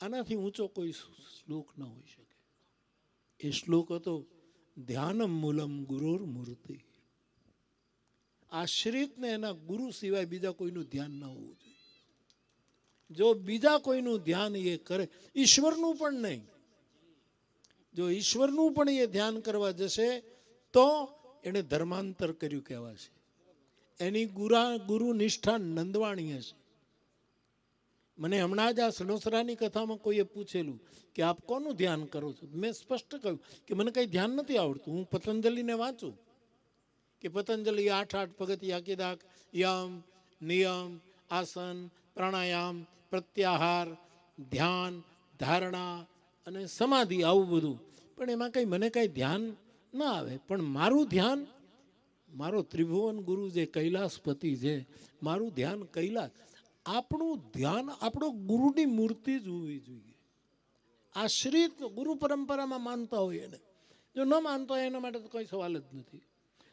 આનાથી ઊંચો કોઈ શ્લોક ન હોઈ શકે. એ શ્લોક હતો ધ્યાનમ મૂલમ ગુરુર મૂર્તિ. આશ્રિતને એના ગુરુ સિવાય બીજા કોઈનું ધ્યાન ન હોવું જોઈએ. જો બીજા કોઈનું ધ્યાન એ કરે, ઈશ્વરનું પણ નહીં, જો ઈશ્વરનું પણ એ ધ્યાન કરવા જશે તો એને ધર્માંતર કર્યું કહેવાશે. એની ગુરુ નિષ્ઠા નંદવાણી હશે. મને હમણાં જ આ સલોસરાની કથામાં કોઈએ પૂછેલું કે આપ કોનું ધ્યાન કરો છો? મેં સ્પષ્ટ કહ્યું કે મને કંઈ ધ્યાન નથી આવડતું. હું પતંજલિને વાંચું કે પતંજલિ 8 પગથિયા કીધા, યમ, નિયમ, આસન, પ્રાણાયામ, પ્રત્યાહાર, ધ્યાન, ધારણા અને સમાધિ, આવું બધું. પણ એમાં કંઈ મને કંઈ ધ્યાન ના આવે. પણ મારું ધ્યાન મારો ત્રિભુવન ગુરુ જે કૈલાસપતિ છે, મારું ધ્યાન કૈલાસ. આપણું ધ્યાન આપણો ગુરુની મૂર્તિ જ હોવી જોઈએ. આશ્રિત ગુરુ પરંપરામાં માનતા હોય એને, જો ન માનતા હોય એના માટે તો કંઈ સવાલ જ નથી.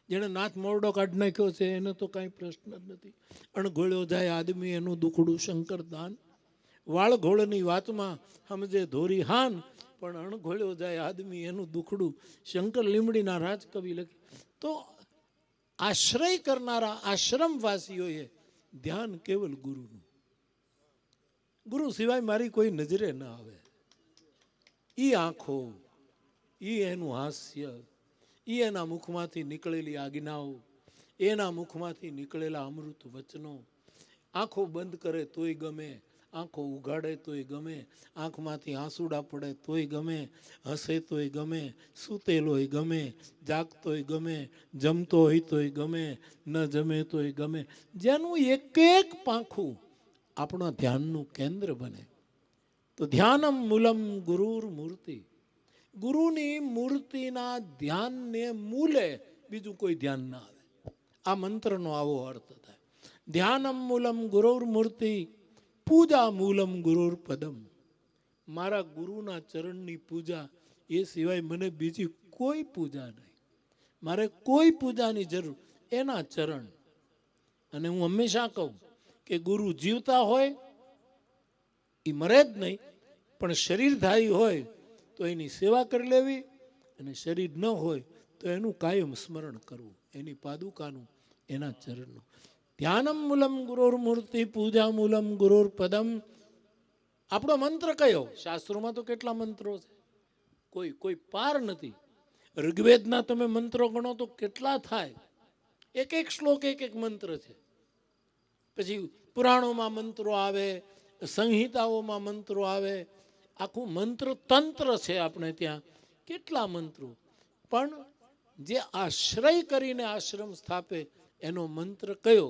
જેણે નાથ મોરડો કાઢી નાખ્યો છે એને તો કાંઈ પ્રશ્ન જ નથી. અણઘોળ્યો જાય આદમી એનું દુખડું શંકર દાન. વાળઘોળની વાતમાં સમજે ધોરી હાન, પણ અણઘોળ્યો જાય આદમી એનું દુખડું શંકર લીમડીના રાજકવિ લખી. તો આશ્રય કરનારા આશ્રમવાસીઓએ ધ્યાન કેવલ ગુરુનું. ગુરુ સિવાય મારી કોઈ નજરે ના આવે. ઈ આંખો, ઈ એનું હાસ્ય, ઈ એના મુખમાંથી નીકળેલી આજ્ઞાઓ, એના મુખમાંથી નીકળેલા અમૃત વચનો. આંખો બંધ કરે તોય ગમે, આંખો ઉઘાડે તોય ગમે, આંખમાંથી આંસુડા પડે તોય ગમે, હસે તોય ગમે, સૂતેલોય ગમે, જાગતોય ગમે, જમતો હોય તોય ગમે, ન જમે તોય ગમે. જેનું એક એક પાંખું આપણા ધ્યાનનું કેન્દ્ર બને. તો ધ્યાનમ મૂલમ ગુરુર મૂર્તિ. ગુરુની મૂર્તિના ધ્યાનને મૂલે બીજું કોઈ ધ્યાન ના આવે. આ મંત્રનો આવો અર્થ થાય. ધ્યાનમ મૂલમ ગુરુર મૂર્તિ, પૂજા મૂલમ ગુરુર પદમ. મારા ગુરુના ચરણની પૂજા, એ સિવાય મને બીજી કોઈ પૂજા નહીં. મારે કોઈ પૂજાની જરૂર, એના ચરણ. અને હું હંમેશા કહું કે ગુરુ જીવતા હોય એ મરે જ નહીં, પણ શરીરધારી હોય તો એની સેવા કરી લેવી, અને શરીર ન હોય તો એનું કાયમ સ્મરણ કરવું, એની પાદુકાનું, એના ચરણનું. ધ્યાનમ મૂલમ ગુરુર મૂર્તિ, પૂજા મૂલમ ગુરુર પદમ. આપણો મંત્ર કયો? શાસ્ત્રોમાં તો કેટલા મંત્રો છે, કોઈ પાર નથી. ઋગ્વેદના તમે મંત્રો ગણો તો કેટલા થાય? એક એક શ્લોક એક એક મંત્ર છે. પછી પુરાણોમાં મંત્રો આવે, સંહિતાઓમાં મંત્રો આવે, આખું મંત્ર તંત્ર છે આપણે ત્યાં, કેટલા મંત્રો. પણ જે આશ્રય કરીને આશ્રમ સ્થાપે એનો મંત્ર કયો?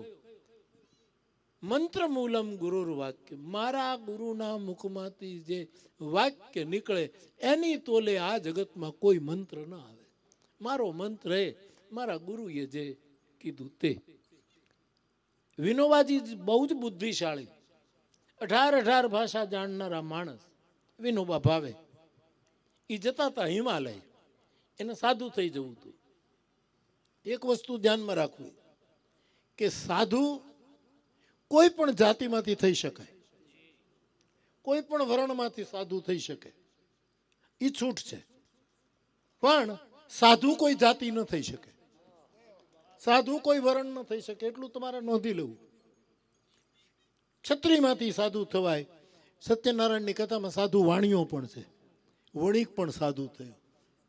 મંત્ર મૂલમ ગુરુર વાક્ય. મારા ગુરુના મુખમાંથી જે વાક્ય નીકળે એની તોલે આ જગતમાં કોઈ મંત્ર ના આવે. મારો મંત્ર એ મારા ગુરુએ જે કીધું તે. વિનોબાજી બહુ જ બુદ્ધિશાળી, 18 ભાષા જાણનારા માણસ વિનોબા ભાવે. એ જતા હતા હિમાલય, એને સાધુ થઈ જવું હતું. એક વસ્તુ ધ્યાનમાં રાખવી કે સાધુ કોઈ પણ જાતિમાંથી થઈ શકાય, કોઈ પણ વર્ણમાંથી સાધુ થઈ શકે, એ છૂટ છે. પણ સાધુ કોઈ જાતિ ન થઈ શકે, સાધુ કોઈ વર્ણ ન થઈ શકે, એટલું તમારે નોંધી લેવું. ક્ષત્રિયમાંથી સાધુ થવાય. સત્યનારાયણની કથામાં સાધુ વાણિયો પણ છે, વણિક પણ સાધુ થયો.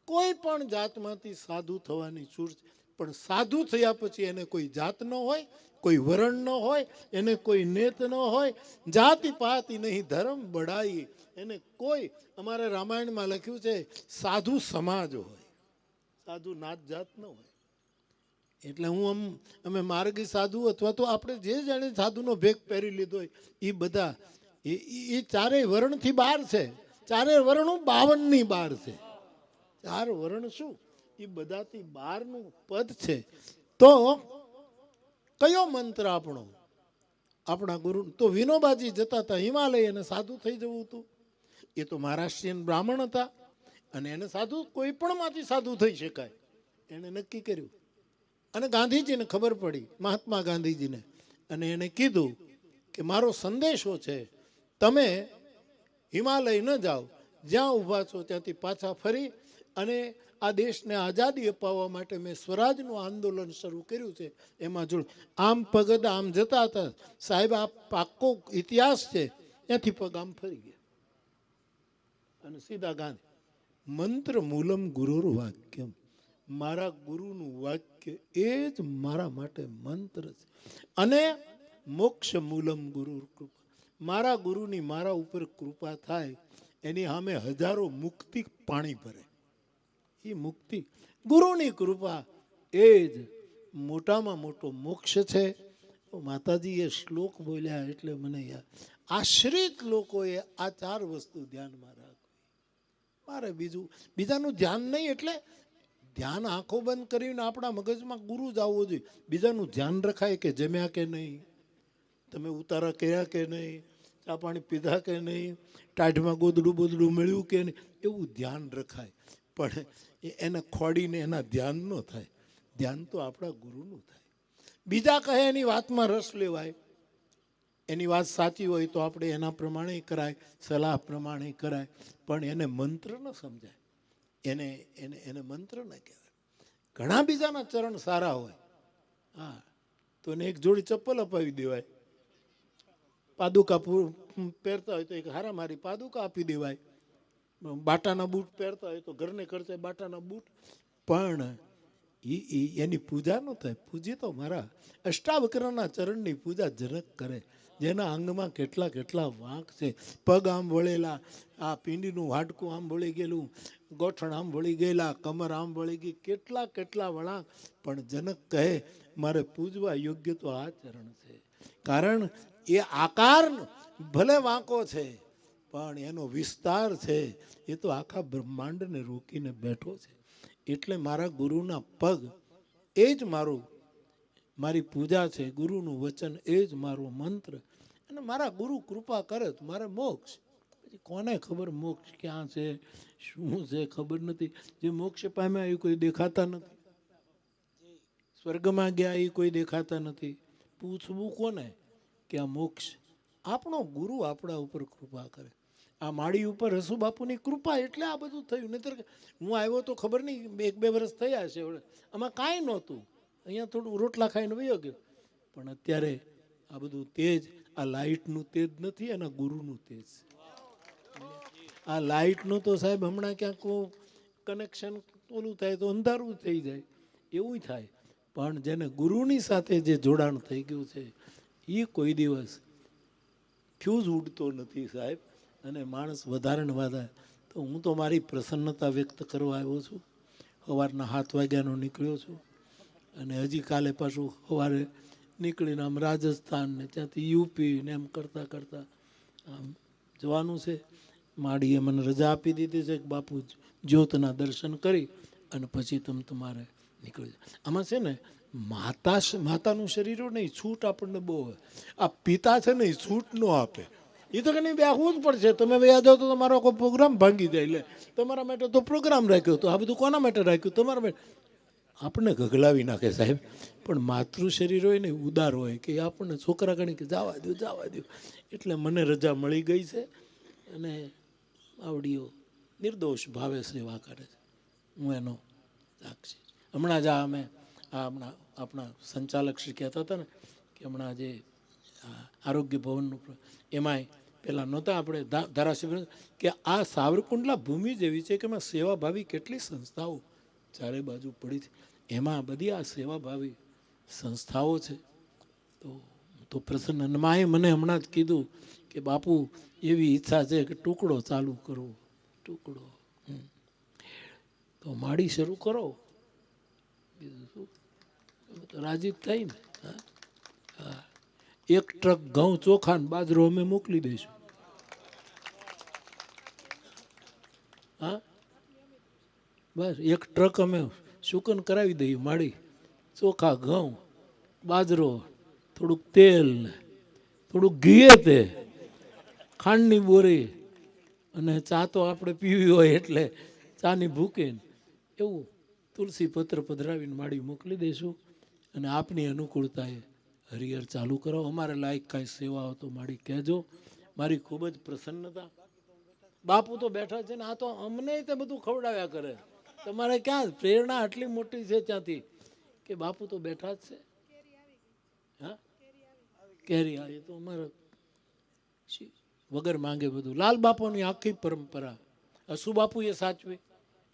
કોઈ પણ જાતમાંથી સાધુ થવાની છૂટ છે. પણ સાધુ થયા પછી એને કોઈ જાત ન હોય, કોઈ વરણ ન હોય, એને કોઈ નેત ન હોય, જાતિ પાતિ નહીં ધર્મ બઢાઈ. એને કોઈ, અમારે રામાયણમાં લખ્યું છે સાધુ સમાજ હોય, સાધુ નાત જાત ન હોય. એટલે અમે માર્ગી સાધુ અથવા તો આપણે જે જાણે સાધુનો ભેગ પહેરી લીધો હોય એ બધા એ ચારેય વર્ણથી બહાર છે. ચારેય વર્ણો 52ની બહાર છે. 4 વર્ણ શું, એ બધાથી બહારનું પદ છે. તો કયો મંત્ર આપણો? આપણા ગુરુ. તો વિનોબાજી જતા હતા હિમાલય, અને સાધુ થઈ જવું હતું. એ તો મહારાષ્ટ્રીયન બ્રાહ્મણ હતા, અને એને સાધુ કોઈ પણ માંથી સાધુ થઈ શકાય એને નક્કી કર્યું. અને ગાંધીજીને ખબર પડી, મહાત્મા ગાંધીજીને, અને એને કીધું કે મારો સંદેશો છે, તમે હિમાલય ન જાઓ, જ્યાં ઊભા છો ત્યાંથી પાછા ફરી અને આ દેશને આઝાદી અપાવવા માટે મેં સ્વરાજનું આંદોલન શરૂ કર્યું છે, એમાં જોડ. આમ પગદ આમ જતા હતા સાહેબ, આ પાક્કો ઇતિહાસ છે. ત્યાંથી પગ આમ ફરી ગયા અને સીધા ગાંધી. મંત્ર મૂલમ ગુરુર વાક્યમ. મારા ગુરુનું વાક્ય એ જ મારા માટે મંત્ર છે. અને મોક્ષ મૂલમ ગુરુર કૃપા. મારા ગુરુની મારા ઉપર કૃપા થાય, એની સામે હજારો મુક્તિ પાણી ભરે. એ મુક્તિ, ગુરુની કૃપા એ જ મોટામાં મોટો મોક્ષ છે. માતાજી એ શ્લોક બોલ્યા એટલે મને યાદ. આશ્રિત લોકોએ આ 4 વસ્તુ ધ્યાનમાં રાખવી. મારે બીજાનું ધ્યાન નહીં. એટલે ધ્યાન આંખો બંધ કરીને આપણા મગજમાં ગુરુ જ આવવો જોઈએ. બીજાનું ધ્યાન રખાય કે જમ્યા કે નહીં, તમે ઉતારા કર્યા કે નહીં, ચા પાણી પીધા કે નહીં, ટાઢમાં ગોદડું બોદડું મળ્યું કે નહીં, એવું ધ્યાન રખાય. પણ એને ખોડીને એના ધ્યાન ન થાય. ધ્યાન તો આપણા ગુરુનું થાય. બીજા કહે એની વાતમાં રસ લેવાય, એની વાત સાચી હોય તો આપણે એના પ્રમાણે કરાય, સલાહ પ્રમાણે કરાય, પણ એને મંત્ર ન સમજાય, એને એને એને મંત્ર ન કહેવાય. ઘણા બીજાના ચરણ સારા હોય, હા, તો એને એક જોડી ચપ્પલ અપાવી દેવાય. પાદુકા પહેરતા હોય તો એક હારામારી પાદુકા આપી દેવાય. બાટાના બૂટ પહેરતા હોય તો ઘરને ખર્ચે બાટાના બૂટ. પણ એની પૂજા ન થાય. પૂજી તો મારા અષ્ટાવક્રના ચરણની પૂજા જનક કરે, જેના અંગમાં કેટલા કેટલા વાંક છે. પગ આમ વળેલા, આ પીંડીનું હાડકું આમ વળી ગયેલું, ગોઠણ આમ વળી ગયેલા, કમર આમ વળી ગઈ, કેટલા કેટલા વળાંક. પણ જનક કહે મારે પૂજવા યોગ્ય તો આ ચરણ છે. કારણ એ આકાર ભલે વાંકો છે પણ એનો વિસ્તાર છે એ તો આખા બ્રહ્માંડને રોકીને બેઠો છે. એટલે મારા ગુરુના પગ એ જ મારી પૂજા છે. ગુરુનું વચન એ જ મારો મંત્ર. અને મારા ગુરુ કૃપા કરે તો મારે મોક્ષ. પછી કોને ખબર મોક્ષ ક્યાં છે, શું છે, ખબર નથી. જે મોક્ષ પામ્યા એ કોઈ દેખાતા નથી, સ્વર્ગમાં ગયા એ કોઈ દેખાતા નથી. પૂછવું કોને કે આ મોક્ષ? આપણો ગુરુ આપણા ઉપર કૃપા કરે. આ માળી ઉપર હસુ બાપુની કૃપા એટલે આ બધું થયું. નહીતર હું આવ્યો તો ખબર નહીં 1-2 વર્ષ થયા છે, આમાં કાંઈ નહોતું. અહીંયા થોડું રોટલા ખાઈને વયો ગયો. પણ અત્યારે આ બધું તેજ, આ લાઇટનું તેજ નથી, એના ગુરુનું તેજ. આ લાઇટનું તો સાહેબ હમણાં ક્યાંક કનેક્શન ઓલું થાય તો અંધારું થઈ જાય, એવું થાય. પણ જેને ગુરુની સાથે જે જોડાણ થઈ ગયું છે એ કોઈ દિવસ ફ્યુઝ ઉડતો નથી સાહેબ. અને માણસ વધારે ને વધારે તો હું તો મારી પ્રસન્નતા વ્યક્ત કરવા આવ્યો છું. સવારના 7 વાગ્યાનો નીકળ્યો છું અને હજી કાલે પાછું સવારે નીકળીને આમ રાજસ્થાન ને ત્યાંથી યુપી ને એમ કરતાં કરતાં આમ જવાનું છે. માડીએ મને રજા આપી દીધી છે કે બાપુ જ્યોતના દર્શન કરી અને પછી તમે તમારે નીકળી જાઓ. આમાં છે ને માતાનું શરીર નહીં, છૂટ આપણને બહુ હોય. આ પિતા છે ને એ છૂટ ન આપે. એ તો કે નહીં બેસવું જ પડશે, તમે વ્યા જાઓ તો તમારો કોઈ પ્રોગ્રામ ભાંગી જાય. એટલે તમારા માટે તો પ્રોગ્રામ રાખ્યો તો આ બધું કોના માટે રાખ્યું? તમારા માટે. આપણને ગગલાવી નાખે સાહેબ. પણ માતૃ શરીર હોય ને ઉદાર હોય કે આપણને છોકરા ગણી કે જવા દો જવા દો. એટલે મને રજા મળી ગઈ છે અને આવડીઓ નિર્દોષ ભાવે સેવા કરે છે. હું એનો સાક્ષી. હમણાં જ અમે આપણા સંચાલક શ્રી કહેતા હતા ને કે હમણાં જે આરોગ્ય ભવનનું એમાંય પહેલાં નહોતા આપણે ધારાસભ્ય કે આ સાવરકુંડલા ભૂમિ જેવી છે કે એમાં સેવાભાવી કેટલી સંસ્થાઓ ચારે બાજુ પડી છે. એમાં બધી આ સેવાભાવી સંસ્થાઓ છે. તો પ્રસન્ન. અને માએ મને હમણાં જ કીધું કે બાપુ એવી ઈચ્છા છે કે ટુકડો ચાલુ કરો, ટુકડો. તો માડી શરૂ કરો, બીજું શું, તો રાજી થઈ ને. હા, 1 ટ્રક ઘઉં ચોખા ને બાજરો અમે મોકલી દઈશું. હા બસ 1 ટ્રક અમે શુકન કરાવી દઈએ. માડી ચોખા, ઘઉં, બાજરો, થોડુંક તેલ ને થોડુંક ઘીએ, તે ખાંડની બોરી, અને ચા તો આપણે પીવી હોય એટલે ચાની ભૂકીને એવું તુલસી પત્ર પધરાવીને માડી મોકલી દઈશું. અને આપની અનુકૂળતાએ હરિહર ચાલુ કરો. અમારે લાયક કાંઈ સેવા હોય તો માડી કહેજો. મારી ખૂબ જ પ્રસન્નતા. બાપુ તો બેઠા છે ને, આ તો અમને તે બધું ખવડાવ્યા કરે. તમારે ક્યાં પ્રેરણા આટલી મોટી છે ત્યાંથી કે બાપુ તો બેઠા જ છે. હા, કેરી આવી તો અમારે વગર માંગે બધું. લાલ બાપુની આખી પરંપરા હસુ બાપુએ સાચવી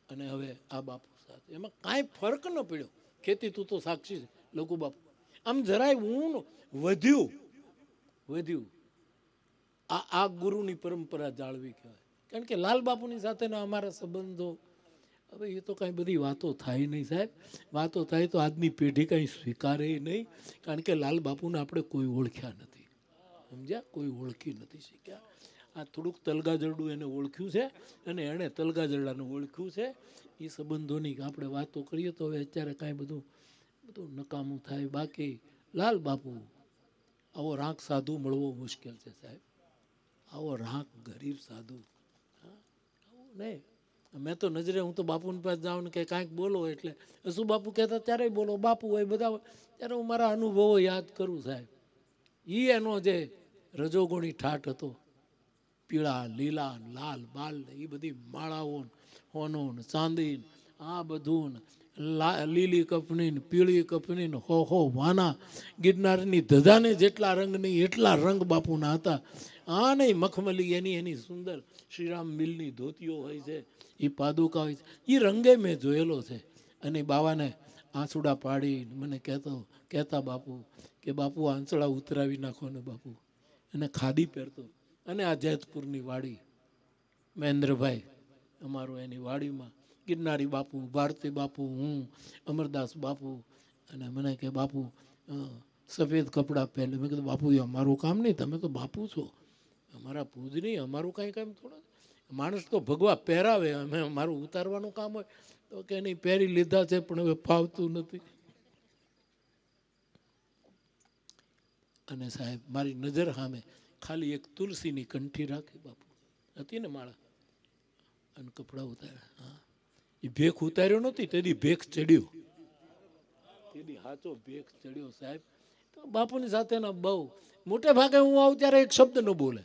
અને હવે આ બાપુ સાચવે. એમાં કાંઈ ફરક ન પડ્યો. ખેતી તું તો સાક્ષી છે લઘુ બાપુ. આમ જરાય ઊન વધ્યું. આ ગુરુની પરંપરા જાળવી કહેવાય. કારણ કે લાલ બાપુની સાથેના અમારા સંબંધો, હવે એ તો કાંઈ બધી વાતો થાય નહીં સાહેબ. વાતો થાય તો આજની પેઢી કાંઈ સ્વીકારે નહીં. કારણ કે લાલ બાપુને આપણે કોઈ ઓળખ્યા નથી, સમજ્યા? કોઈ ઓળખી નથી શીખ્યા. આ થોડુંક તલગાજરડું એને ઓળખ્યું છે અને એણે તલગાજરડાને ઓળખ્યું છે. એ સંબંધોની આપણે વાતો કરીએ તો હવે અત્યારે કાંઈ બધું નકામું થાય. બાકી લાલ બાપુ આવો રાંક સાધુ મળવો મુશ્કેલ છે સાહેબ. આવો રાંક ગરીબ સાધુ આવું નહીં. મેં તો નજરે હું તો બાપુની પાસે જાઉં ને કે કાંઈક બોલો એટલે શું બાપુ કહેતા ત્યારે બોલો, બાપુ હોય બધા હોય ત્યારે હું મારા અનુભવો યાદ કરું સાહેબ. એ એનો જે રજોગુણી ઠાઠ હતો, પીળા લીલા લાલ બાલ ને એ બધી માળાઓ હોનો ને ચાંદી આ બધું લીલી કપની ને પીળી કપની ને હો વાના ગિરનારની ધજાને જેટલા રંગ નહીં એટલા રંગ બાપુના હતા. આ નહીં મખમલી એની સુંદર શ્રીરામ મિલની ધોતીઓ હોય છે, એ પાદુકા હોય છે, એ રંગે મેં જોયેલો છે. અને બાવાને આંસુડા પાડી મને કહેતા બાપુ કે બાપુ આંસળા ઉતરાવી નાખો ને બાપુ. અને ખાદી પહેરતો. અને આ જેતપુરની વાડી મહેન્દ્રભાઈ અમારો એની વાડીમાં ગિરનારી બાપુ, ભારતી બાપુ, હું, અમરદાસ બાપુ. અને મને કે બાપુ સફેદ કપડાં પહેરે. મેં કીધું બાપુ એ અમારું કામ નહીં, તમે તો બાપુ છો, અમારા પૂજ નહીં, અમારું કાંઈ કામ થોડા. માણસ તો ભગવા પહેરાવે, અમે મારું ઉતારવાનું કામ હોય તો કે નહીં પહેરી લીધા છે પણ હવે ફાવતું નથી. અને સાહેબ મારી નજર સામે ખાલી એક તુલસીની કંઠી રાખી બાપુ હતી ને માળા, અને કપડાં ઉતાર્યા. હા, એ ભેખ ઉતાર્યો નહોતી તેથી ભેખ ચડ્યો, તેથી સાચો ભેખ ચડ્યો સાહેબ. તો બાપુની સાથેના બહુ મોટે ભાગે હું આવું ત્યારે એક શબ્દ ન બોલે,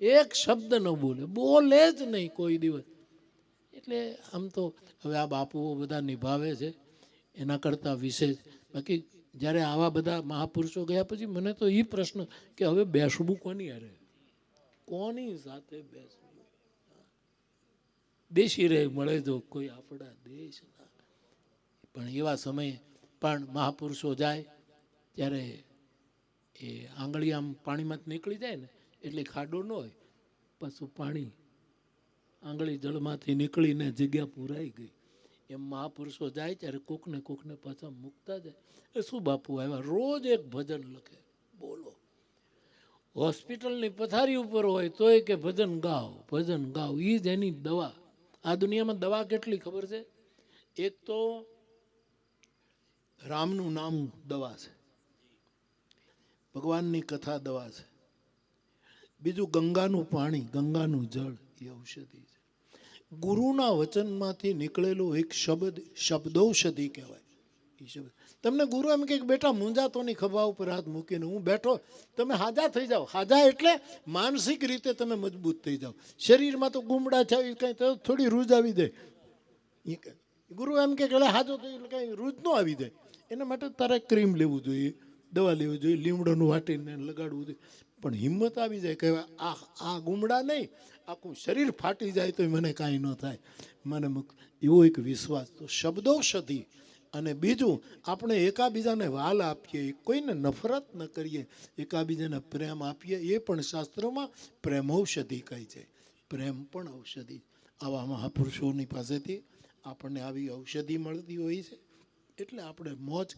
એક શબ્દ ન બોલે, બોલે જ નહીં કોઈ દિવસ. એટલે આમ તો હવે આ બાપુઓ બધા નિભાવે છે એના કરતાં વિશેષ. બાકી જ્યારે આવા બધા મહાપુરુષો ગયા પછી મને તો એ પ્રશ્ન કે હવે બેસવું કોની હારે, કોની સાથે બેસવું. દેશી રહે મળે તો કોઈ આપણા દેશ ના. પણ એવા સમયે પણ મહાપુરુષો જાય ત્યારે એ આંગળી આમ પાણીમાં નીકળી જાય ને એટલે ખાડો ન હોય, પાછું પાણી આંગળી જળમાંથી નીકળીને જગ્યા પૂરાઈ ગઈ. એમ મહાપુરુષો જાય ત્યારે કોકને પાછા મૂકતા જાય. એ શું બાપુ આવ્યા રોજ એક ભજન લખે, બોલો. હોસ્પિટલની પથારી ઉપર હોય તોય કે ભજન ગાઓ, ભજન ગાઓ. એ જ એની દવા. આ દુનિયામાં દવા કેટલી ખબર છે? એક તો રામનું નામ દવા છે, ભગવાનની કથા દવા છે. બીજું ગંગાનું પાણી, ગંગાનું જળ એ ઔષધિ છે. ગુરુના વચનમાંથી નીકળેલો એક શબ્દૌષધિ કહેવાય. એ શબ્દ તમને ગુરુ એમ કે બેટા મૂંઝાતોની ખભા ઉપર હાથ મૂકીને હું બેઠો, તમે હાજા થઈ જાઓ. હાજા એટલે માનસિક રીતે તમે મજબૂત થઈ જાઓ. શરીરમાં તો ગુમડા છે કંઈ તો થોડી રૂજ આવી જાય. ગુરુ એમ કે હાજો થઈ એટલે કંઈ રૂજ ન આવી જાય. એના માટે તારે ક્રીમ લેવું જોઈએ, દવા લેવી જોઈએ, લીમડોનું વાટીને લગાડવું જોઈએ. પણ હિંમત આવી જાય કે આ ગુમડા નહીં, આખું શરીર ફાટી જાય તો મને કાંઈ ન થાય. મને એવો એક વિશ્વાસ. તો શબ્દૌષધિ. અને બીજું આપણે એકાબીજાને વાલ આપીએ, કોઈને નફરત ન કરીએ, એકાબીજાને પ્રેમ આપીએ. એ પણ શાસ્ત્રોમાં પ્રેમૌષધિ કહે છે. પ્રેમ પણ ઔષધિ. આવા મહાપુરુષોની પાસેથી આપણને આવી ઔષધિ મળતી હોય છે. એટલે આપણે મોજ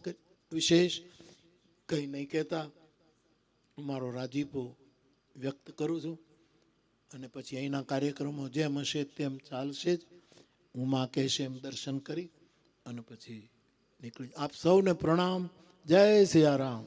વિશેષ કંઈ નહીં કહેતા મારો રાજીપો વ્યક્ત કરું છું. અને પછી અહીંના કાર્યક્રમો જેમ હશે તેમ ચાલશે જ. હું માં કહેશે એમ દર્શન કરી અને પછી નીકળી. આપ સૌને પ્રણામ. જય સિયારામ.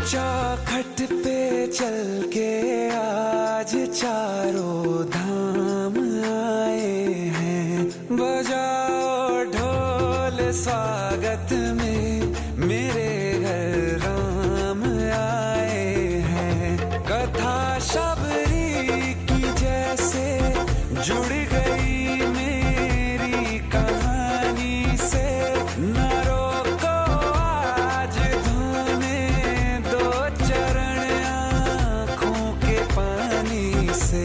चौखट पे चल के आज चारों धाम आए हैं। बजाओ ढोल स्वागत में मेरे घर राम आए हैं। कथा शबरी की जैसे जुड़ गई मेरी कहानी से। न रोको आज धोने दो चरण आँखों के पानी से।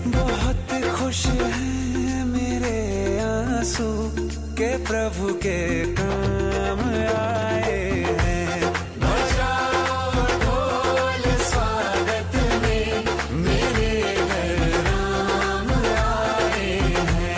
बहुत खुश हैं मेरे आंसू के प्रभु के काम आए हैं। बजाओ ढोल स्वागत में मेरे घर राम आए हैं।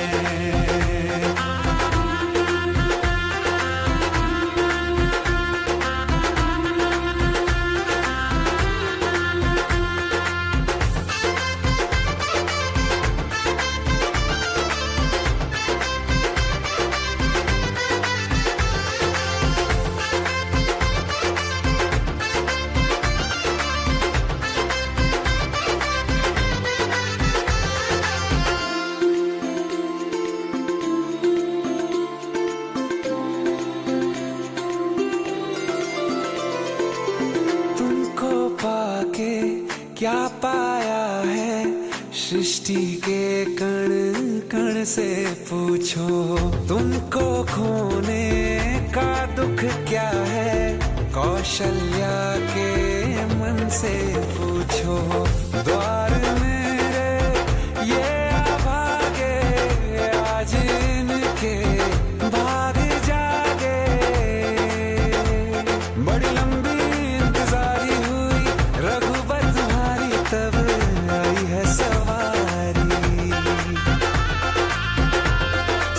तुमको पाके क्या पाया है सृष्टि के कण कण से पूछो। तुमको खोने का दुख क्या है कौशल्या के मन से पूछो। द्वार मेरे ये अभागे आज इनके भाग जागे। बड़ी लंबी इंतजारी हुई रघुबर तुम्हारी तब आई है सवारी।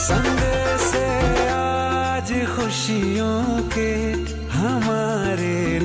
संदेश से आज खुशियों के हमारे